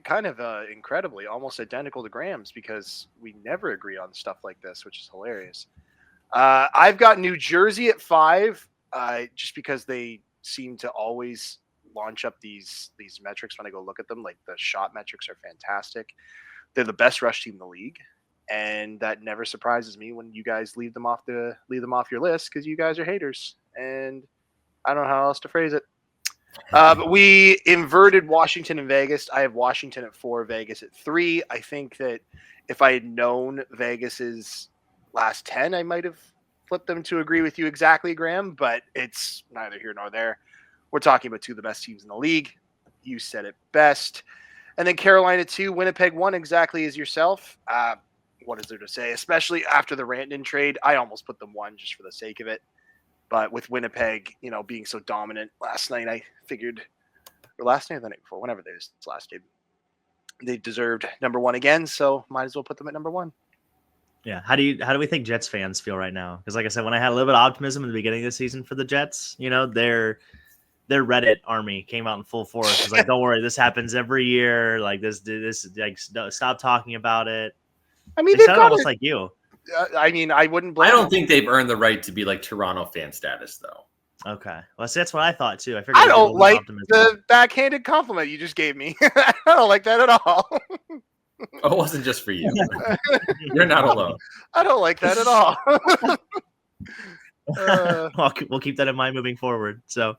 kind of incredibly almost identical to Graham's because we never agree on stuff like this, which is hilarious. I've got New Jersey at 5, just because they seem to always launch up these metrics when I go look at them. Like the shot metrics are fantastic. They're the best rush team in the league, and that never surprises me when you guys leave them off your list because you guys are haters, and I don't know how else to phrase it. But we inverted Washington and Vegas. I have Washington at 4, Vegas at 3. I think that if I had known Vegas's last 10, I might have flipped them to agree with you exactly, Graham, but it's neither here nor there. We're talking about 2 of the best teams in the league. You said it best. And then Carolina 2, Winnipeg 1, exactly as yourself. What is there to say? Especially after the Rantanen trade, I almost put them 1 just for the sake of it. But with Winnipeg, being so dominant last night, I figured, or last night or the night before, whenever this last game, they deserved number 1 again. So might as well put them at number 1. Yeah. How do we think Jets fans feel right now? Because like I said, when I had a little bit of optimism in the beginning of the season for the Jets, their Reddit army came out in full force. It's like, don't worry, this happens every year. Like this, like, stop talking about it. I mean, they sound almost like you. I wouldn't blame. I don't think they've earned the right to be like Toronto fan status, though. Okay, well, see, that's what I thought too. I don't like the backhanded compliment you just gave me. I don't like that at all. Oh, it wasn't just for you. You're not alone. I don't like that at all. We'll keep that in mind moving forward. So,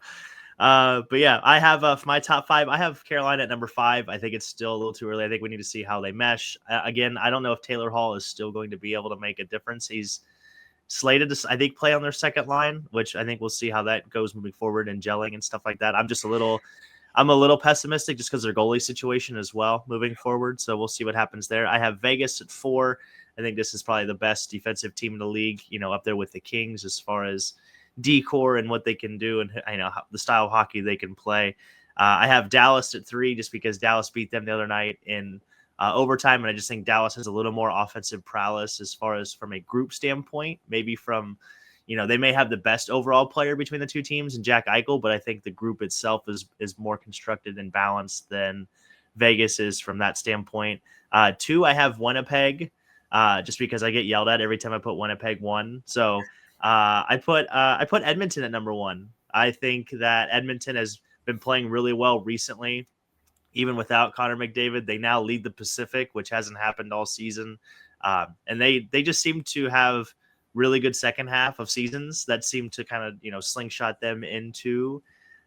but yeah, I have for my top 5, I have Carolina at number 5. I think it's still a little too early. I think we need to see how they mesh. Again, I don't know if Taylor Hall is still going to be able to make a difference. He's slated to, I think, play on their second line, which I think we'll see how that goes moving forward and gelling and stuff like that. I'm just a little I'm a little pessimistic just because their goalie situation as well moving forward. So we'll see what happens there. I have Vegas at 4. I think this is probably the best defensive team in the league, up there with the Kings as far as D-core and what they can do and the style of hockey they can play. I have Dallas at 3 just because Dallas beat them the other night in overtime, and I just think Dallas has a little more offensive prowess as far as from a group standpoint, maybe from they may have the best overall player between the two teams and Jack Eichel, but I think the group itself is more constructed and balanced than Vegas is from that standpoint. 2, I have Winnipeg, just because I get yelled at every time I put Winnipeg 1. So I put Edmonton at number 1. I think that Edmonton has been playing really well recently, even without Connor McDavid. They now lead the Pacific, which hasn't happened all season, and they just seem to have really good second half of seasons that seem to kind of slingshot them into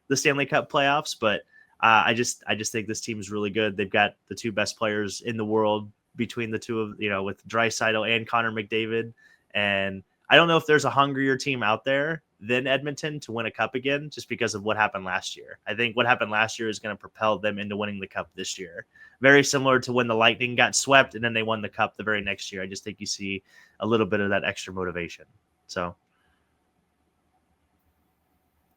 the Stanley Cup playoffs. But I just think this team is really good. They've got the 2 best players in the world between the two of with Draisaitl and Connor McDavid, and I don't know if there's a hungrier team out there than Edmonton to win a cup again, just because of what happened last year. I think what happened last year is going to propel them into winning the cup this year. Very similar to when the Lightning got swept and then they won the cup the very next year. I just think you see a little bit of that extra motivation. So,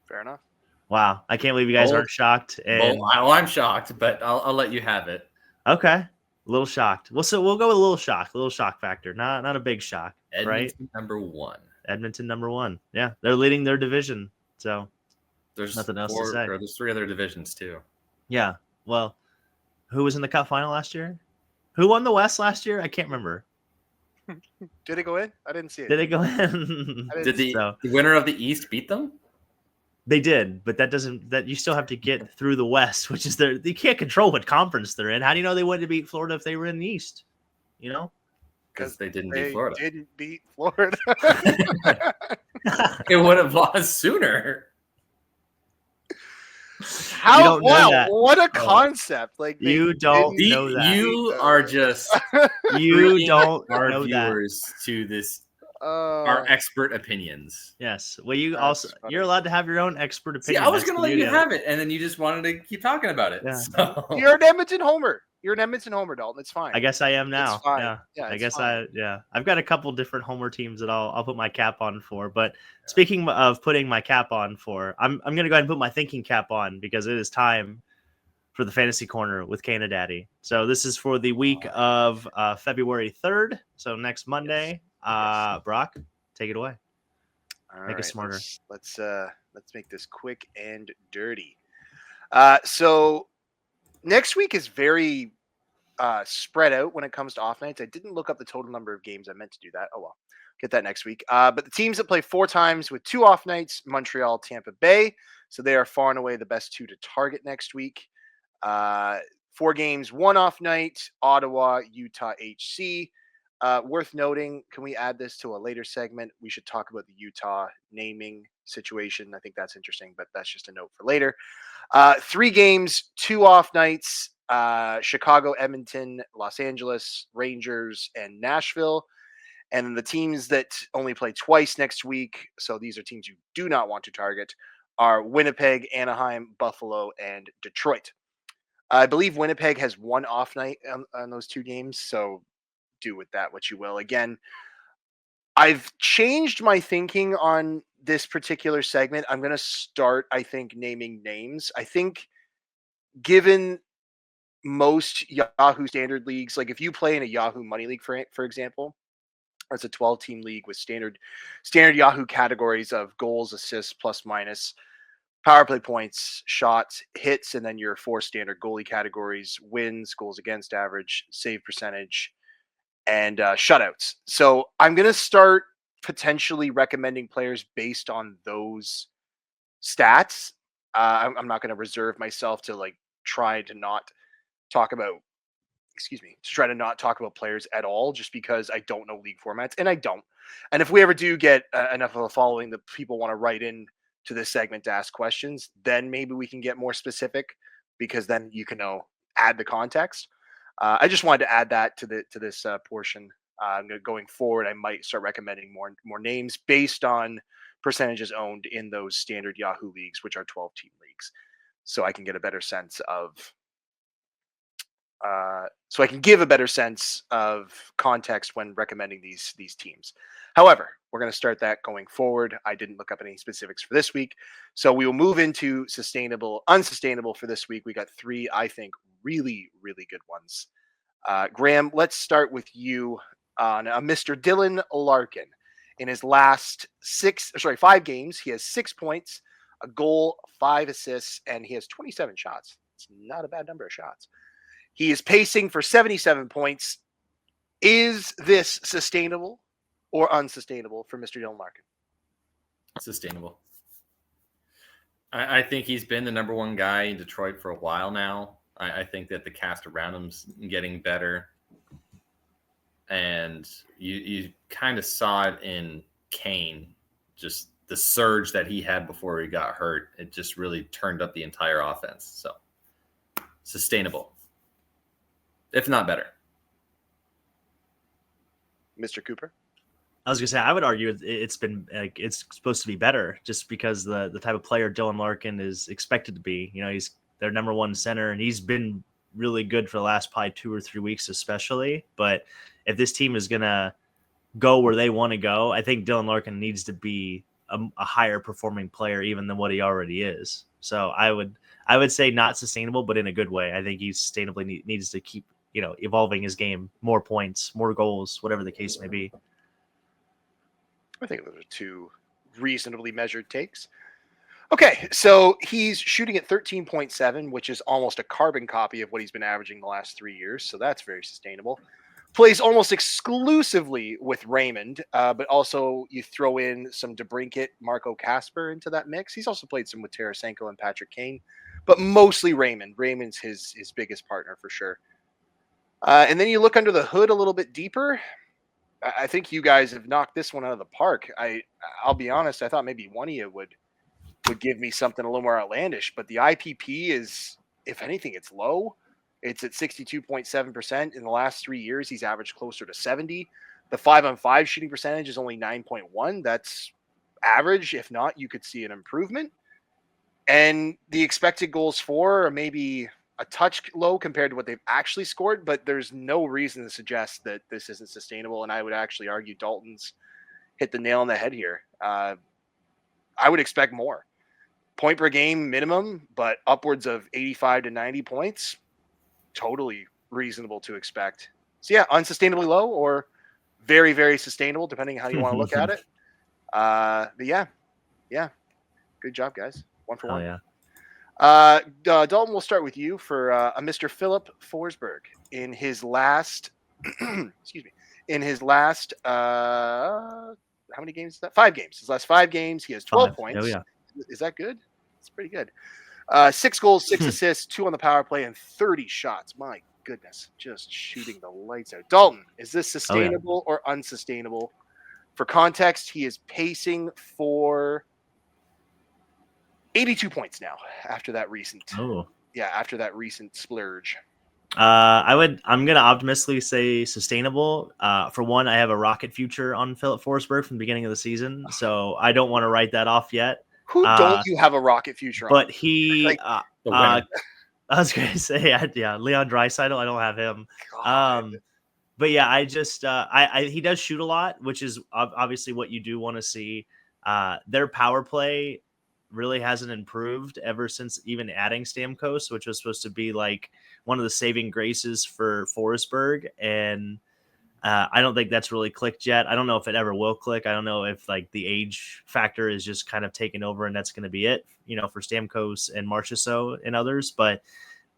fair enough. Wow, I can't believe you guys aren't shocked. And I'm shocked, but I'll let you have it. Okay, a little shocked. So we'll go with a little shock factor, not a big shock. Edmonton right? number 1. Edmonton number 1. Yeah, they're leading their division. So there's nothing else to say. There's 3 other divisions too. Yeah. Well, who was in the cup final last year? Who won the West last year? I can't remember. Did it go in? I didn't see it. Did it go in? Did the winner of the East beat them? They did, but that you still have to get through the West, which is you can't control what conference they're in. How do you know they wouldn't beat Florida if they were in the East? Because they didn't beat Florida. Didn't beat Florida. It would have lost sooner. How? Wow! What a concept! Like you don't know that. You are just you don't our know viewers that. To this. Our expert opinions. Yes. Well, you're allowed to have your own expert opinion. See, I was going to let you have it, and then you just wanted to keep talking about it. Yeah. So. You're an Edmonton homer. Dalton. It's fine. I guess I am now. It's fine. Yeah. I guess fine. I've got a couple different homer teams that I'll put my cap on for. But speaking of putting my cap on for, I'm going to go ahead and put my thinking cap on because it is time for the Fantasy Corner with Kana Daddy. So this is for the week of February 3rd. So next Monday. Brock, take it away. Make it smarter. Let's make this quick and dirty. So next week is very spread out when it comes to off nights. I didn't look up the total number of games. I meant to do that. Oh well, get that next week. But the teams that play 4 times with 2 off nights: Montreal, Tampa Bay. So they are far and away the best 2 to target next week. 4 games, 1 off night: Ottawa, Utah, HC. Worth noting, can we add this to a later segment? We should talk about the Utah naming situation. I think that's interesting, but that's just a note for later. 3 games, 2 off nights: Chicago, Edmonton, Los Angeles, Rangers, and Nashville. And then the teams that only play twice next week, so these are teams you do not want to target, are Winnipeg, Anaheim, Buffalo, and Detroit. I believe Winnipeg has 1 off night on those 2 games, so do with that what you will. Again, I've changed my thinking on this particular segment. I'm going to start, I think, naming names. I think given most Yahoo standard leagues, like if you play in a Yahoo Money League, for example, it's a 12-team league with standard Yahoo categories of goals, assists, plus minus, power play points, shots, hits, and then your 4 standard goalie categories: wins, goals against average, save percentage, and shutouts. So I'm going to start potentially recommending players based on those stats. I'm not going to reserve myself to try to not talk about players at all, just because I don't know league formats, and I don't. And if we ever do get enough of a following that people want to write in to this segment to ask questions, then maybe we can get more specific, because then you can add the context. I just wanted to add that to this portion. Going forward, I might start recommending more names based on percentages owned in those standard Yahoo leagues, which are 12-team leagues. so I can get a better sense of so I can give a better sense of context when recommending these teams. However, we're going to start that going forward. I didn't look up any specifics for this week, so we will move into sustainable, unsustainable for this week. We got 3, I think, really, really good ones. Graham, let's start with you on Mr. Dylan Larkin. In his last 5 games, he has 6 points, a goal, 5 assists, and he has 27 shots. It's not a bad number of shots. He is pacing for 77 points. Is this sustainable or unsustainable for Mr. Dylan Larkin? Sustainable. I think he's been the number 1 guy in Detroit for a while now. I think that the cast around him's getting better. And you kind of saw it in Kane, just the surge that he had before he got hurt. It just really turned up the entire offense. So, sustainable. If not better. Mr. Cooper? I was gonna say I would argue it's been like it's supposed to be better just because the type of player Dylan Larkin is expected to be. You know, he's their number 1 center, and he's been really good for the last probably 2 or 3 weeks, especially. But if this team is gonna go where they want to go, I think Dylan Larkin needs to be a higher performing player even than what he already is. So I would say not sustainable, but in a good way. I think he sustainably needs to keep evolving his game, more points, more goals, whatever the case may be. I think those are 2 reasonably measured takes. Okay, so he's shooting at 13.7, which is almost a carbon copy of what he's been averaging the last 3 years. So that's very sustainable. Plays almost exclusively with Raymond, but also you throw in some DeBrincat, Marco Kasper into that mix. He's also played some with Tarasenko and Patrick Kane, but mostly Raymond. Raymond's his biggest partner for sure. And then you look under the hood a little bit deeper. I think you guys have knocked this one out of the park. I'll be honest. I thought maybe one of you would give me something a little more outlandish, but the IPP is, if anything, it's low. It's at 62.7%. In the last 3 years, he's averaged closer to 70. The 5-on-5 shooting percentage is only 9.1. That's average. If not, you could see an improvement. And the expected goals for are maybe a touch low compared to what they've actually scored, but there's no reason to suggest that this isn't sustainable. And I would actually argue Dalton's hit the nail on the head here. I would expect more. Point per game minimum, but upwards of 85 to 90 points. Totally reasonable to expect. So yeah, unsustainably low or very, very sustainable, depending how you want to look at it. But yeah. Good job, guys. 1 for 1. Yeah. Dalton, we'll start with you for a Mr. Philip Forsberg in his last, how many games is that? 5 games. His last 5 games, he has 12 points. Oh, yeah. Is that good? It's pretty good. 6 goals, 6 assists, 2 on the power play, and 30 shots. My goodness, just shooting the lights out. Dalton, is this sustainable or unsustainable? For context, he is pacing for 82 points now after that recent. After that recent splurge. I'm gonna optimistically say sustainable. For one, I have a rocket future on Philip Forsberg from the beginning of the season, so I don't want to write that off yet. Who don't you have a rocket future on? But he, I was gonna say, Leon Draisaitl. I don't have him. But yeah, I just he does shoot a lot, which is obviously what you do want to see. Their power play really hasn't improved ever since even adding Stamkos, which was supposed to be like one of the saving graces for Forsberg. And I don't think that's really clicked yet. I don't know if it ever will click. I don't know if like the age factor is just kind of taken over and that's going to be it, for Stamkos and Marchessault and others. But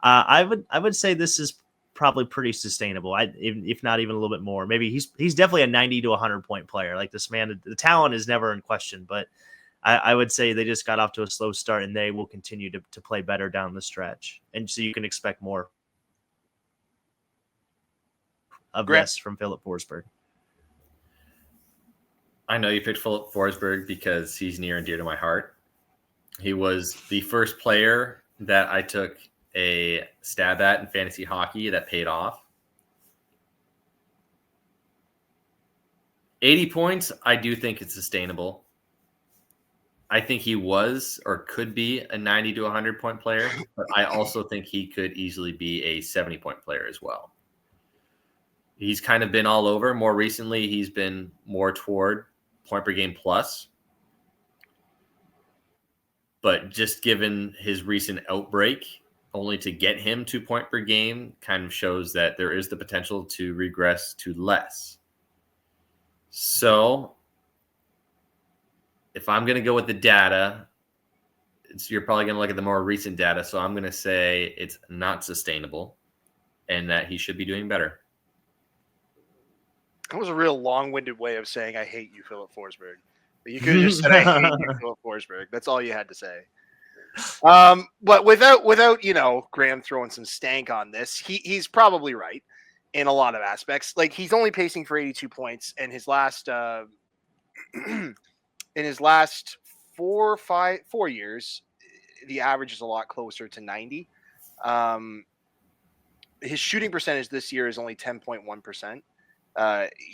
I would say this is probably pretty sustainable. If not even a little bit more. Maybe he's definitely a 90 to 100 point player. Like this man, the talent is never in question, but I would say they just got off to a slow start and they will continue to play better down the stretch. And so you can expect more of this from Philip Forsberg. I know you picked Philip Forsberg because he's near and dear to my heart. He was the first player that I took a stab at in fantasy hockey that paid off. 80 points, I do think it's sustainable. I think he was or could be a 90 to 100-point player, but I also think he could easily be a 70-point player as well. He's kind of been all over. More recently, he's been more toward point per game plus. But just given his recent outbreak, only to get him to point per game kind of shows that there is the potential to regress to less. So if I'm going to go with the data, you're probably going to look at the more recent data. So I'm going to say it's not sustainable and that he should be doing better. That was a real long-winded way of saying I hate you, Philip Forsberg. But you could have just said I hate you, Philip Forsberg. That's all you had to say. But without Graham throwing some stank on this, he's probably right in a lot of aspects. Like, he's only pacing for 82 points, and his last in his last 4 years, the average is a lot closer to 90. His shooting percentage this year is only 10.1%.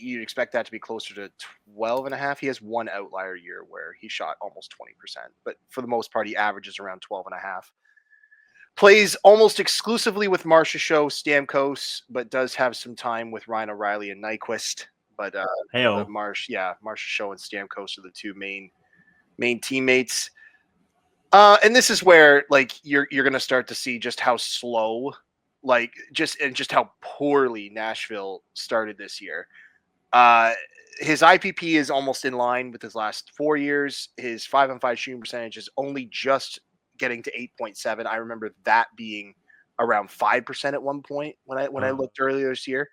You'd expect that to be closer to 12.5. He has one outlier year where he shot almost 20%, but for the most part, he averages around 12.5. Plays almost exclusively with Marchessault, Stamkos, but does have some time with Ryan O'Reilly and Nyquist. But Marchessault and Stamkos are the two main teammates. And this is where you're going to start to see just how slow. Just how poorly Nashville started this year. His IPP is almost in line with his last 4 years. His 5-on-5 shooting percentage is only just getting to 8.7. I remember that being around 5% at one point when I looked earlier this year.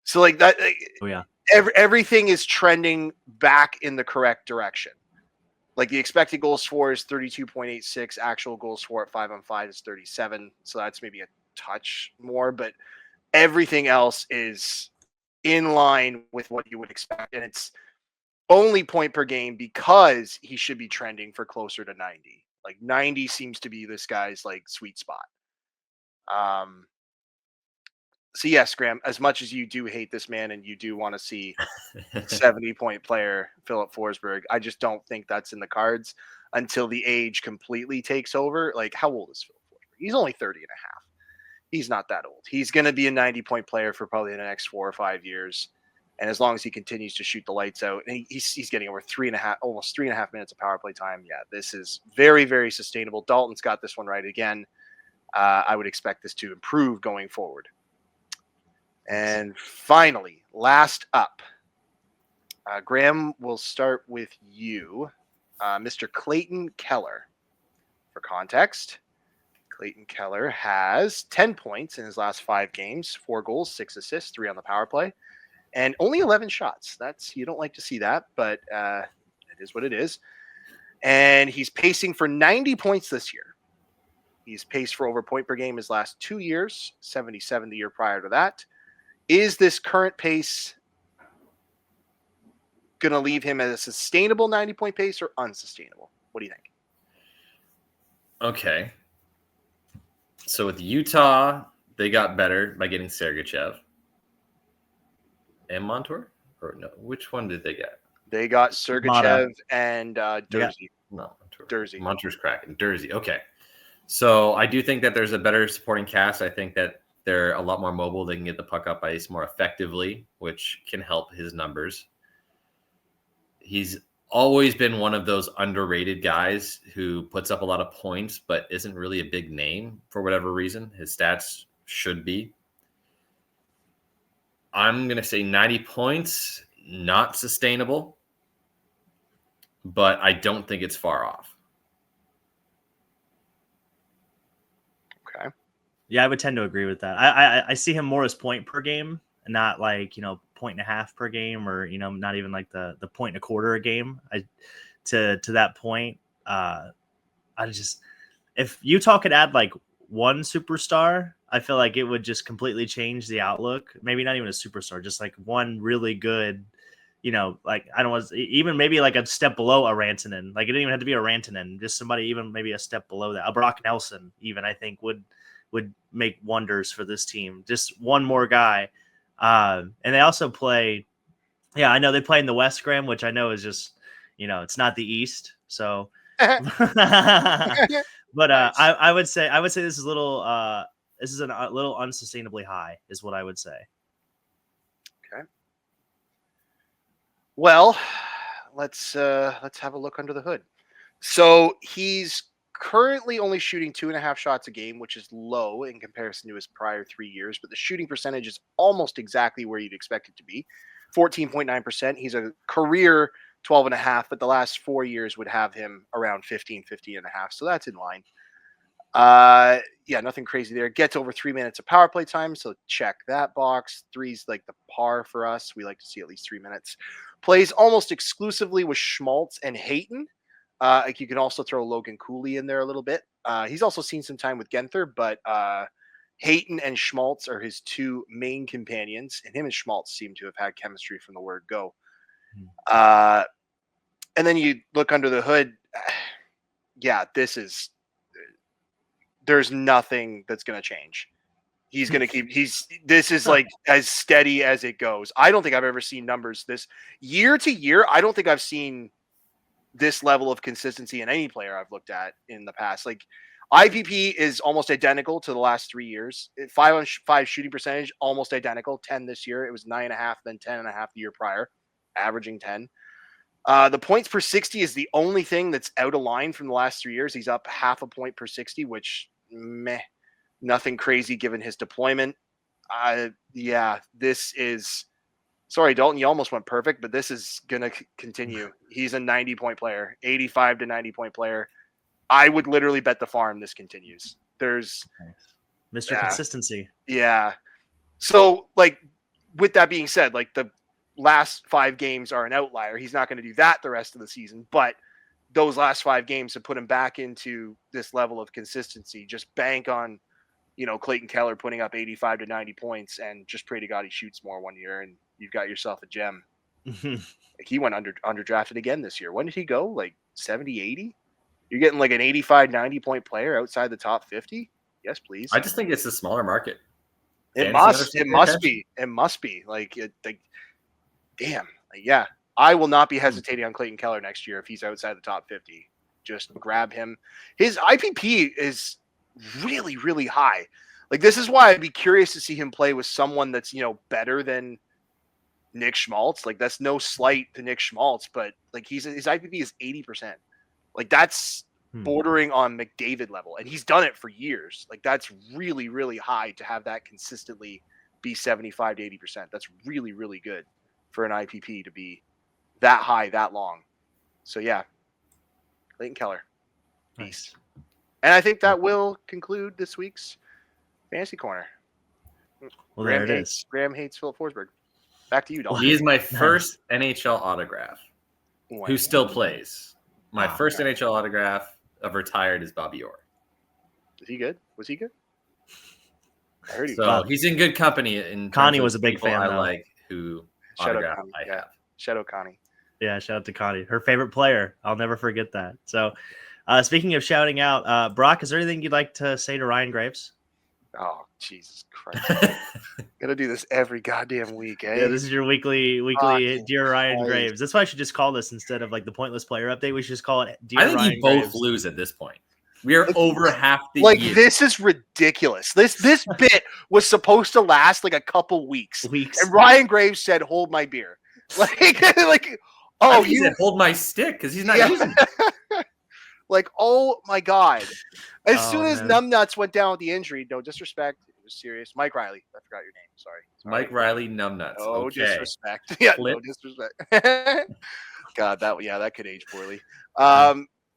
So everything is trending back in the correct direction. Like, the expected goals for is 32.86. Actual goals for at 5-on-5 is 37. So that's maybe a touch more, but everything else is in line with what you would expect, and it's only point per game because he should be trending for closer to 90. 90 seems to be this guy's sweet spot. So yes, Graham, as much as you do hate this man and you do want to see 70-point player Philip Forsberg, I just don't think that's in the cards until the age completely takes over. How old is Philip Forsberg? He's only 30 and a half. He's not that old. He's going to be a 90-point player for probably the next 4 or 5 years. And as long as he continues to shoot the lights out, and he's getting over almost 3.5 minutes of power play time. Yeah, this is very, very sustainable. Dalton's got this one right again. I would expect this to improve going forward. And finally, last up, Graham, we'll start with you. Mr. Clayton Keller. For context, Clayton Keller has 10 points in his last 5 games, 4 goals, 6 assists, 3 on the power play, and only 11 shots. You don't like to see that, but it is what it is. And he's pacing for 90 points this year. He's paced for over point per game his last 2 years, 77 the year prior to that. Is this current pace going to leave him at a sustainable 90-point pace or unsustainable? What do you think? Okay. So with Utah, they got better by getting Sergachev and Montour? Or no, which one did they get? They got Sergachev and Dursey. No, Montour. Dursey. Montour's cracking. Dursey. Okay. So I do think that there's a better supporting cast. I think that they're a lot more mobile. They can get the puck up ice more effectively, which can help his numbers. He's always been one of those underrated guys who puts up a lot of points, but isn't really a big name for whatever reason. His stats should be. I'm going to say 90 points, not sustainable, but I don't think it's far off. Okay. Yeah, I would tend to agree with that. I see him more as point per game, not point and a half per game, or not even the point and a quarter a game. To that point, if Utah could add one superstar, I feel like it would just completely change the outlook. Maybe not even a superstar, just one really good, I don't want even maybe a step below a Rantanen. It didn't even have to be a Rantanen, just somebody even maybe a step below that. A Brock Nelson even, I think would make wonders for this team. Just one more guy. And they also play, I know they play in the West, Graham, which I know is just, it's not the East. So But Nice. I would say this is a little this is a little unsustainably high, is what I would say. Okay. Well, let's have a look under the hood. So he's currently only shooting 2.5 shots a game, which is low in comparison to his prior 3 years, but the shooting percentage is almost exactly where you'd expect it to be. 14.9%. He's a career 12.5, but the last 4 years would have him around 15.5. So that's in line. Yeah, nothing crazy there. Gets over 3 minutes of power play time, so check that box. 3's like the par for us. We like to see at least 3 minutes. Plays almost exclusively with Schmaltz and Hayton. Like you can also throw Logan Cooley in there a little bit. He's also seen some time with Genther, but Hayton and Schmaltz are his two main companions, and him and Schmaltz seem to have had chemistry from the word go. And then you look under the hood. Yeah, there's nothing that's going to change. He's going to keep, this is like as steady as it goes. I don't think I've ever seen numbers this year to year. I don't think I've seen this level of consistency in any player I've looked at in the past. Like IPP is almost identical to the last 3 years. 5 on 5 shooting percentage, almost identical. 10 this year. It was 9.5, then 10.5 the year prior, averaging 10. The points per 60 is the only thing that's out of line from the last 3 years. He's up 0.5 point per 60, which nothing crazy given his deployment. Yeah, this is, sorry, Dalton, you almost went perfect, but this is going to continue. He's a 90-point player, 85 to 90-point player. I would literally bet the farm this continues. There's Mr. Consistency. Yeah. So, like, with that being said, like the last 5 games are an outlier. He's not going to do that the rest of the season, but those last 5 games have put him back into this level of consistency. Just bank on, Clayton Keller putting up 85 to 90 points and just pray to God he shoots more one year and you've got yourself a gem. Like he went underdrafted again this year. When did he go? Like 70, 80? You're getting like an 85, 90 point player outside the top 50? Yes, please. I just think it's a smaller market. It must be. Like, damn. Yeah. I will not be hesitating on Clayton Keller next year if he's outside the top 50. Just grab him. His IPP is really, really high. Like, this is why I'd be curious to see him play with someone that's, better than Nick Schmaltz. Like, that's no slight to Nick Schmaltz, but like his IPP is 80%. Like, that's bordering on McDavid level, and he's done it for years. Like, that's really, really high to have that consistently be 75 to 80%. That's really, really good for an IPP to be that high, that long. So yeah, Clayton Keller. Peace. And I think that will conclude this week's Fantasy Corner. Well, there it is. Graham hates Philip Forsberg. Back to you, Dalton. He is my first NHL autograph who still plays. My first NHL autograph of retired is Bobby Orr. Is he good? Was he good? I heard he so he's in good company. Connie was a big fan. I like who autograph I have. Shout out Connie. Yeah, shout out to Connie. Her favorite player. I'll never forget that. So, speaking of shouting out, Brock, is there anything you'd like to say to Ryan Graves? Oh, Jesus Christ. Gotta do this every goddamn week, eh? Yeah, this is your weekly Dear Ryan Graves. That's why I should just call this instead of like the pointless player update. We should just call it Dear Ryan Graves. I think you both lose at this point. We are over half the year. This is ridiculous. This bit was supposed to last like a couple weeks. And Ryan Graves said, "Hold my beer." He said, "Hold my stick," because he's not using it. Like, oh my God. As soon as Numbnuts went down with the injury, no disrespect, it was serious. Mike Riley. I forgot your name. Sorry. Mike Riley, Numbnuts. No disrespect. Yeah, no disrespect. God, that could age poorly.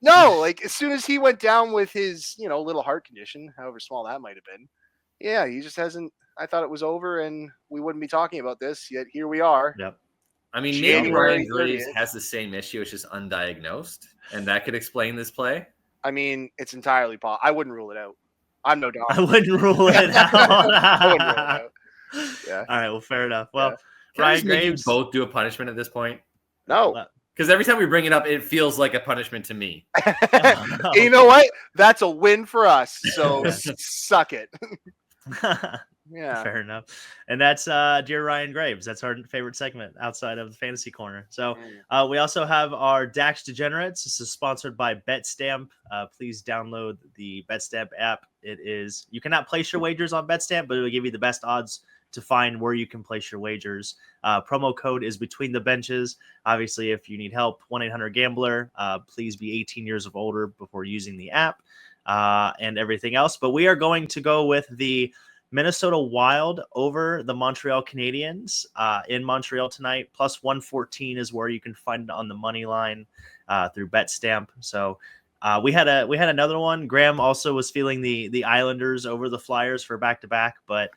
No, like as soon as he went down with his, little heart condition, however small that might have been. Yeah, he just hasn't. I thought it was over and we wouldn't be talking about this, yet here we are. Yep. I mean, maybe Ryan Graves has the same issue. It's just undiagnosed, and that could explain this play. I mean, it's entirely possible. I wouldn't rule it out. I'm no doctor. I wouldn't rule it out. I wouldn't rule it out. Yeah. All right. Well, fair enough. Well, Ryan Graves both do a punishment at this point. No. Because every time we bring it up, it feels like a punishment to me. You know what? That's a win for us. So suck it. Yeah. Fair enough. And that's Dear Ryan Graves. That's our favorite segment outside of the Fantasy Corner. So we also have our Dax Degenerates. This is sponsored by BetStamp. Please download the BetStamp app. You cannot place your wagers on BetStamp, but it will give you the best odds to find where you can place your wagers. Promo code is Between the Benches. Obviously, if you need help, 1-800-GAMBLER. Please be 18 years of older before using the app and everything else. But we are going to go with the Minnesota Wild over the Montreal Canadiens in Montreal tonight. Plus 114 is where you can find it on the money line through BetStamp. So we had another one. Graham also was feeling the Islanders over the Flyers for back-to-back, but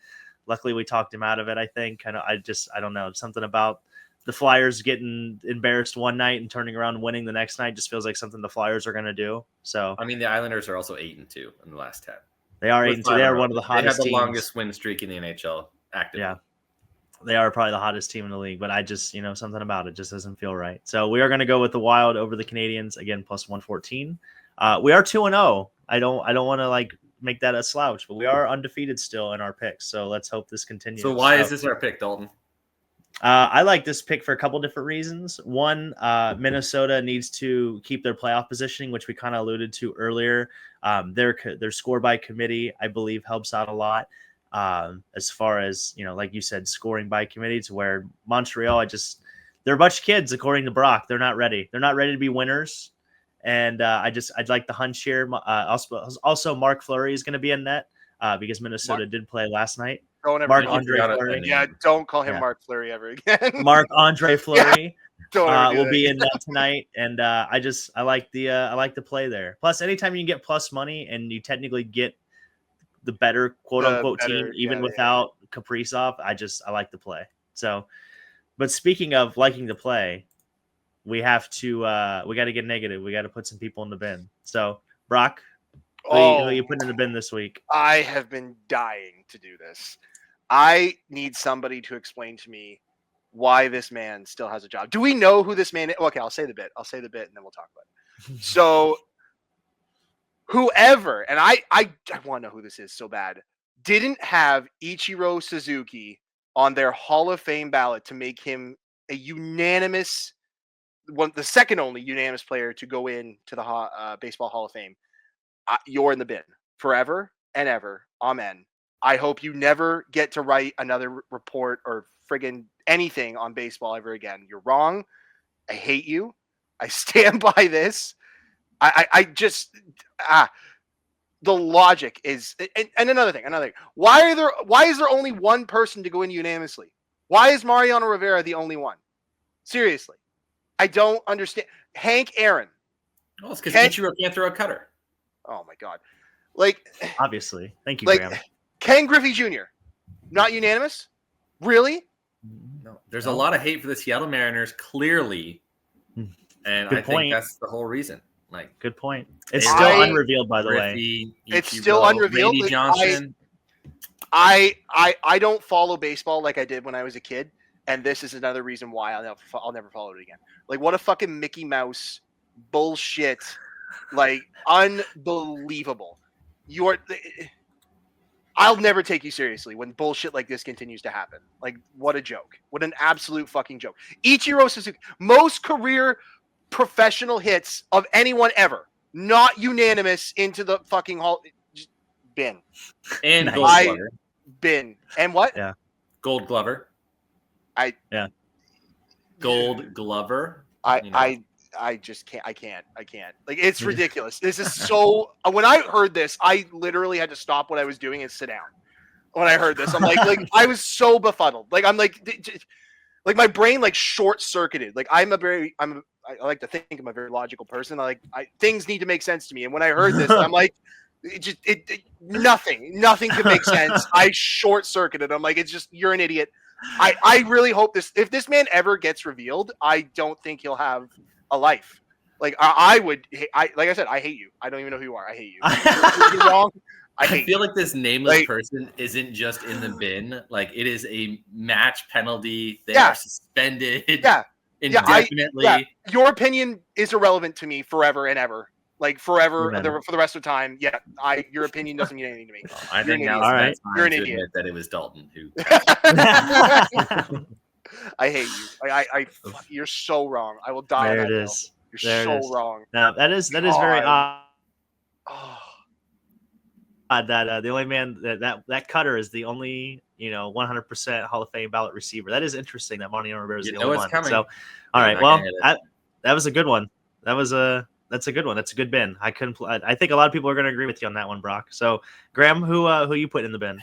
luckily we talked him out of it, I think. I don't know. Something about the Flyers getting embarrassed one night and turning around and winning the next night just feels like something the Flyers are going to do. So I mean, the Islanders are also 8-2 in the last 10. They are 8-2. They are one of the hottest teams. They have the longest win streak in the NHL actively. Yeah. They are probably the hottest team in the league, but I just, something about it just doesn't feel right. So we are going to go with the Wild over the Canadiens, again, plus 114. We are 2-0. I don't want to make that a slouch, but we are undefeated still in our picks. So let's hope this continues. So why is this our pick, Dalton? I like this pick for a couple different reasons. One, Minnesota needs to keep their playoff positioning, which we kind of alluded to earlier. Their score by committee, I believe, helps out a lot. As far as, like you said, scoring by committee, to where Montreal, they're a bunch of kids, according to Brock. They're not ready. They're not ready to be winners. And I'd like the hunch here. Also, Mark Fleury is going to be in net because Minnesota did play last night. Marc-Andre Fleury. Yeah, don't call him Mark Fleury ever again. Marc-Andre Fleury will be in that tonight, and I like the play there. Plus, anytime you can get plus money and you technically get the better quote unquote team, even without Kaprizov, I like the play. So, but speaking of liking the play, we got to get negative. We got to put some people in the bin. So, Brock, who are you putting in the bin this week? I have been dying to do this. I need somebody to explain to me why this man still has a job. Do we know who this man is? Okay, I'll say the bit, and then we'll talk about it. So, whoever, and I want to know who this is so bad, didn't have Ichiro Suzuki on their Hall of Fame ballot to make him a unanimous, the second only unanimous player to go into the Baseball Hall of Fame. You're in the bin forever and ever. Amen. I hope you never get to write another report or friggin' anything on baseball ever again. You're wrong. I hate you. I stand by this. I just the logic is, and another thing. Why is there only one person to go in unanimously? Why is Mariano Rivera the only one? Seriously, I don't understand. Hank Aaron. Well, it's because Ichiro can't throw a cutter. Oh my God! Obviously, thank you, Graham. Ken Griffey Jr. Not unanimous? Really? No. There's a lot of hate for the Seattle Mariners, clearly, and I think that's the whole reason. Good point. It's still unrevealed, by the way. It's still unrevealed. Lady Johnson. I don't follow baseball like I did when I was a kid, and this is another reason why I'll never follow it again. What a fucking Mickey Mouse bullshit! Unbelievable. I'll never take you seriously when bullshit like this continues to happen. What a joke. What an absolute fucking joke. Ichiro Suzuki, most career professional hits of anyone ever. Not unanimous into the fucking hall. Bin. And Gold Glover. Bin. And what? Yeah. Gold Glover. Gold Glover. I just can't. I can't. It's ridiculous. This is so. When I heard this, I literally had to stop what I was doing and sit down. When I heard this, I'm I was so befuddled. I'm my brain short circuited. I like to think I'm a very logical person. Things need to make sense to me. And when I heard this, I'm nothing can make sense. I short circuited. I'm it's just, you're an idiot. I really hope if this man ever gets revealed, I don't think he'll have a life. Like I said, I hate you. I don't even know who you are. I hate you. You're wrong. I feel like this nameless person isn't just in the bin. Like it is a match penalty. They are suspended. Indefinitely. Your opinion is irrelevant to me forever and ever. like forever Amen. for the rest of the time. Yeah, your opinion doesn't mean anything to me. I You're think an now's idiot. the All best time You're an to idiot. admit that it was Dalton who. I hate you. You're so wrong. I will die. There on it that is. You're There so it is. wrong. Now that is very God. odd. Oh, That the only man that Cutter is the only 100% Hall of Fame ballot receiver. That is interesting. That Mariano Rivera is You the know only it's one. coming. So, all right. not Well, gonna hit that was a good one. That's a good one. That's a good bin. I think a lot of people are going to agree with you on that one, Brock. So, Graham, who you put in the bin?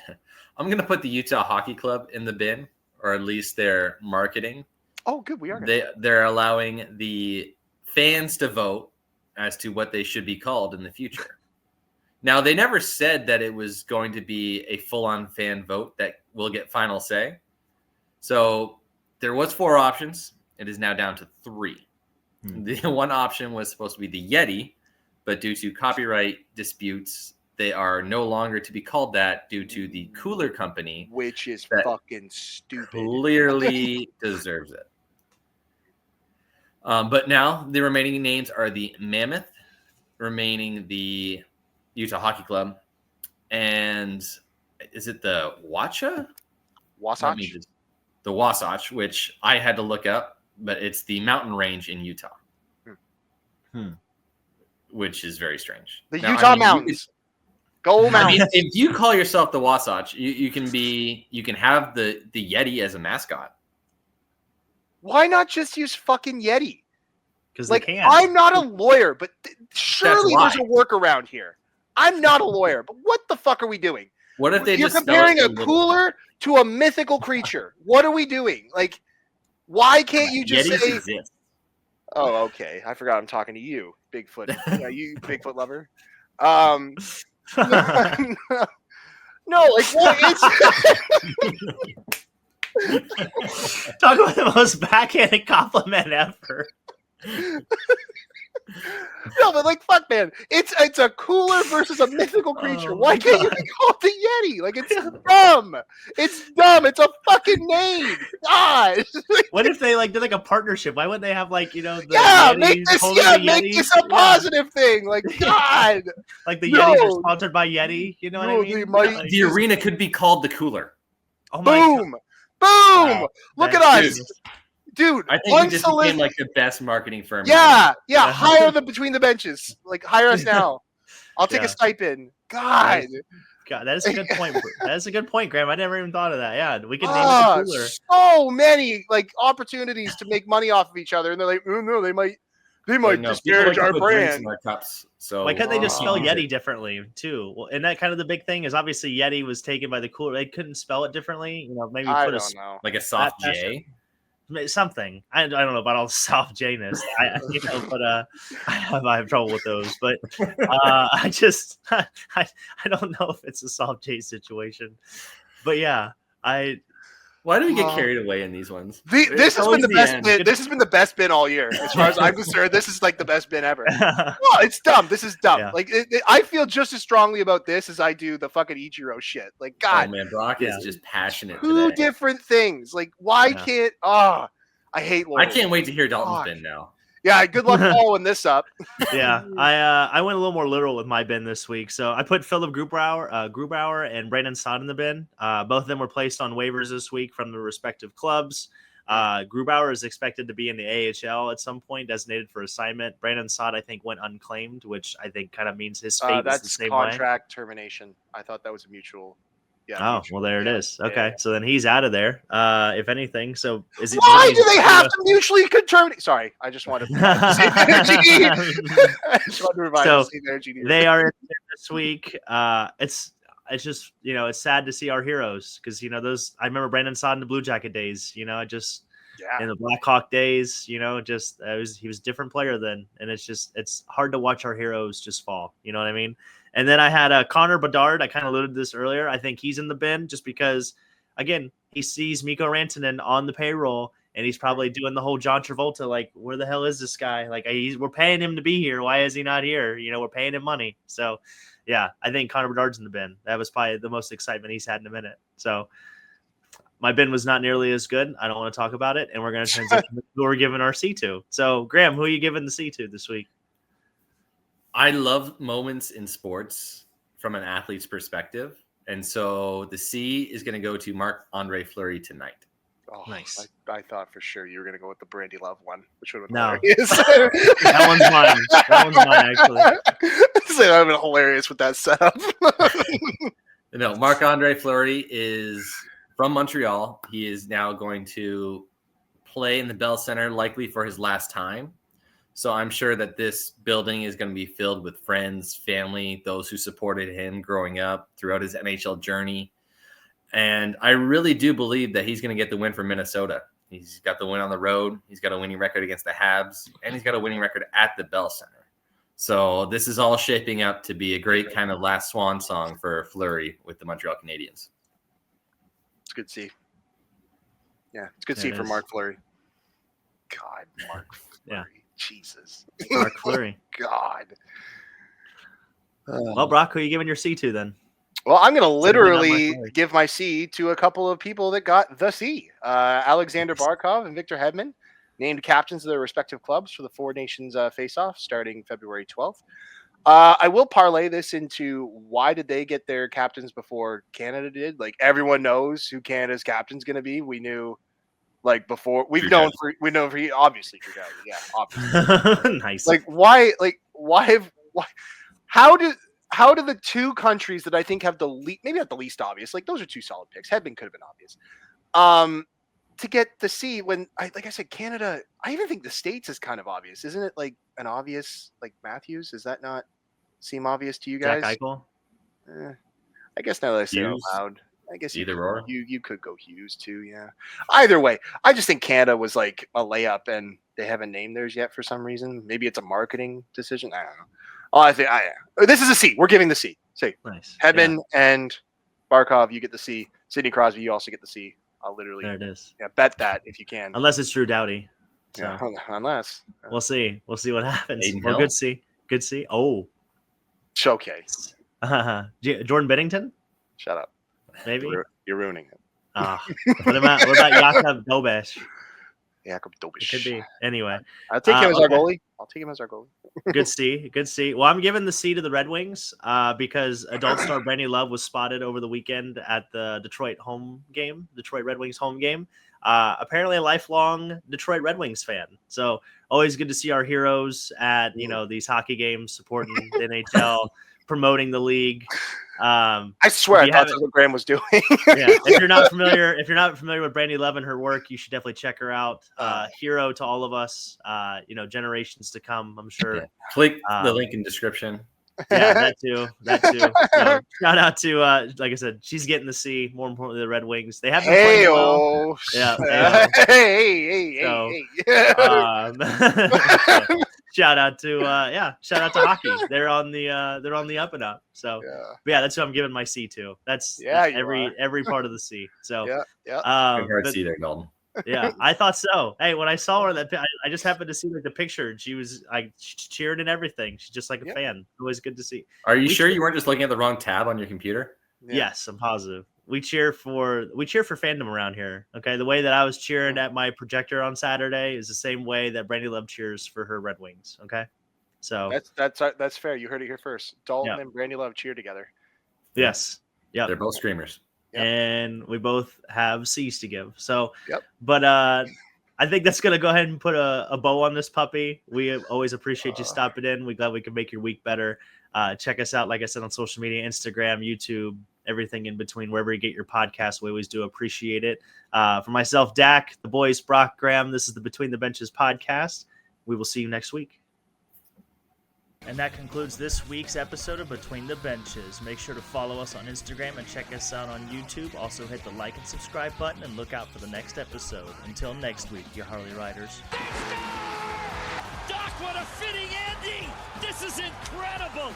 I'm going to put the Utah Hockey Club in the bin, or at least their marketing. Oh, good. We are. They're allowing the fans to vote as to what they should be called in the future. Now, they never said that it was going to be a full-on fan vote that will get final say. So there was 4 options. It is now down to 3. The one option was supposed to be the Yeti, but due to copyright disputes, they are no longer to be called that due to the cooler company, which is that fucking stupid. Clearly deserves it. But now the remaining names are the Mammoth, remaining the Utah Hockey Club, and is it the Wasatch? The Wasatch, which I had to look up, but it's the mountain range in Utah, which is very strange. The Utah Mountains. Go Mountains. If you call yourself the Wasatch, you can have the Yeti as a mascot. Why not just use fucking Yeti? Because like, they can. I'm not a lawyer, but surely there's a workaround here. I'm not a lawyer, but what the fuck are we doing? What if You're comparing a cooler to a mythical creature? What are we doing? Like, why can't you just Yetis say? Exist. Oh, okay. I forgot I'm talking to you, Bigfoot. Yeah, you Bigfoot lover. No, like what? Talk about the most backhanded compliment ever. No, but like, fuck, man, it's a cooler versus a mythical creature. Why can't you be called the Yeti? Like, it's dumb. It's dumb. It's a fucking name. God. What if they did like a partnership? Why wouldn't they have the make this a positive thing? Like, God. Like the Yetis are sponsored by Yeti. You know what I mean? The arena could be called the Cooler. Oh my Boom. God. Boom. Wow. Look at us. Dude, I think we just became like the best marketing firm. Yeah. Hire them between the benches. Like, hire us now. I'll take a stipend. God, that is a good point. That is a good point, Graham. I never even thought of that. Yeah, we could name it the Cooler. So many opportunities to make money off of each other, and they're like, oh no, they might disparage our brand. Our cups, so why couldn't they just spell Yeti differently too? Well, and that kind of the big thing is obviously Yeti was taken by the Cooler. They couldn't spell it differently. Maybe I put don't know. Like a soft J. Something. I don't know about all the soft J-ness. But I have trouble with those. But I don't know if it's a soft J situation. But yeah, Why do we get carried away in these ones? This has been the best bin. This has been the best bin all year, as far as I'm concerned. This is like the best bin ever. Well, it's dumb. This is dumb. Yeah. I feel just as strongly about this as I do the fucking Ichiro shit. Like, God, oh man, Brock is just passionate. Two different things. Like, why can't? I hate lawyers. I can't wait to hear Dalton's bin now. Yeah, good luck following this up. Yeah, I went a little more literal with my bin this week. So I put Philip Grubauer and Brandon Saad in the bin. Both of them were placed on waivers this week from their respective clubs. Grubauer is expected to be in the AHL at some point, designated for assignment. Brandon Saad, I think, went unclaimed, which I think kind of means his fate is the same way. That's contract termination. I thought that was a mutual. Yeah, mutual. Well, there it is. Okay, yeah. So then he's out of there. If anything, so is it? Why do they have to mutually terminate? Sorry, I just wanted to save energy. I just wanted to revive the same energy. They are in this week. It's just it's sad to see our heroes because those. I remember Brandon Saad in the Blue Jacket days. In the Blackhawk days. He was a different player then, and it's hard to watch our heroes just fall. You know what I mean? And then I had Connor Bedard. I kind of alluded to this earlier. I think he's in the bin just because, again, he sees Mikko Rantanen on the payroll, and he's probably doing the whole John Travolta, like, where the hell is this guy? Like, we're paying him to be here. Why is he not here? We're paying him money. So, yeah, I think Connor Bedard's in the bin. That was probably the most excitement he's had in a minute. So, my bin was not nearly as good. I don't want to talk about it, and we're going to transition to who we're giving our C to. So, Graham, who are you giving the C to this week? I love moments in sports from an athlete's perspective. And so the C is going to go to Marc-Andre Fleury tonight. Oh, Nice. I thought for sure you were going to go with the Brandy Love one, which would have been No. hilarious. That one's mine. That one's mine, actually. So that would have been hilarious with that setup. No, Marc-Andre Fleury is from Montreal. He is now going to play in the Bell Center, likely for his last time. So I'm sure that this building is going to be filled with friends, family, those who supported him growing up throughout his NHL journey. And I really do believe that he's going to get the win for Minnesota. He's got the win on the road. He's got a winning record against the Habs, and he's got a winning record at the Bell Center. So this is all shaping up to be a great kind of last swan song for Fleury with the Montreal Canadiens. It's good to see. Yeah, it's good to see for Marc Fleury. God, Marc Fleury. Yeah. Jesus. Marc Fleury. God. Well, Brock, who are you giving your C to then? Well, I'm going to literally Marc Fleury. give my C to a couple of people that got the C. Alexander Barkov and Victor Hedman, named captains of their respective clubs for the Four Nations face-off starting February 12th. I will parlay this into why did they get their captains before Canada did? Like, everyone knows who Canada's captain's going to be. We knew, like, before. We know for obviously Trudeau. Yeah, obviously. Nice. Like, why? How do the two countries that I think have the least, maybe not the least obvious, like those are two solid picks. Hedman could have been obvious. To get the C when like I said, Canada, I even think the States is kind of obvious. Isn't it like an obvious, like Matthews? Does that not seem obvious to you guys? Jack Eichel? I guess now that I say it out Hughes? loud, I guess Either or. you could go Hughes too, yeah. Either way, I just think Canada was like a layup and they haven't named theirs yet for some reason. Maybe it's a marketing decision. I don't know. This is a C. We're giving the C. C. Nice. Hedman and Barkov, you get the C. Sidney Crosby, you also get the C. I'll literally There it is. bet that if you can. Unless it's Drew Doughty. So Yeah, unless. we'll see. We'll see what happens. Aiden Well, Hill. good C. Good C. Oh. Showcase. Jordan Binnington? Shut up. Maybe. You're ruining it. What about Jakub Dobeš? Jakob It Dobeš. could be. Anyway, I'll take him as our okay. goalie. I'll take him as our goalie. good C. Good C. Well, I'm giving the C to the Red Wings because adult star Brandy Love was spotted over the weekend at the Detroit Red Wings home game. Apparently a lifelong Detroit Red Wings fan. So always good to see our heroes at, these hockey games, supporting the NHL, promoting the league. I swear I thought that's what Graham was doing. If you're not familiar with Brandy Love and her work, you should definitely check her out. Hero to all of us, generations to come, I'm sure. Yeah. Click the link in description. Yeah, that too. So, shout out to, like I said, she's getting the C. More importantly, the Red Wings. They have been playing well. Yeah. Hey. Shout out to hockey. They're on the up and up. So that's who I'm giving my C to. That's every part of the C. So Good hard C there, Dalton. Yeah, I thought so. Hey, when I saw her, I just happened to see like the picture. And she was cheered and everything. She's just like a fan. Always good to see. Are you sure you weren't just looking at the wrong tab on your computer? Yeah. Yes, I'm positive. We cheer for fandom around here. Okay, the way that I was cheering at my projector on Saturday is the same way that Brandy Love cheers for her Red Wings. Okay, so that's fair. You heard it here first. Dalton and Brandy Love cheer together. Yes, yeah, They're both screamers. Yep. And we both have C's to give. So, Yep. But I think that's gonna go ahead and put a bow on this puppy. We always appreciate you stopping in. We're glad we can make your week better. Check us out, like I said, on social media, Instagram, YouTube, everything in between, wherever you get your podcast. We always do appreciate it. For myself, Dak, the boys, Brock, Graham, this is the Between the Benches podcast. We will see you next week. And that concludes this week's episode of Between the Benches. Make sure to follow us on Instagram and check us out on YouTube. Also hit the like and subscribe button and look out for the next episode. Until next week, you Harley Riders. Doc, what a fitting ending! This is incredible!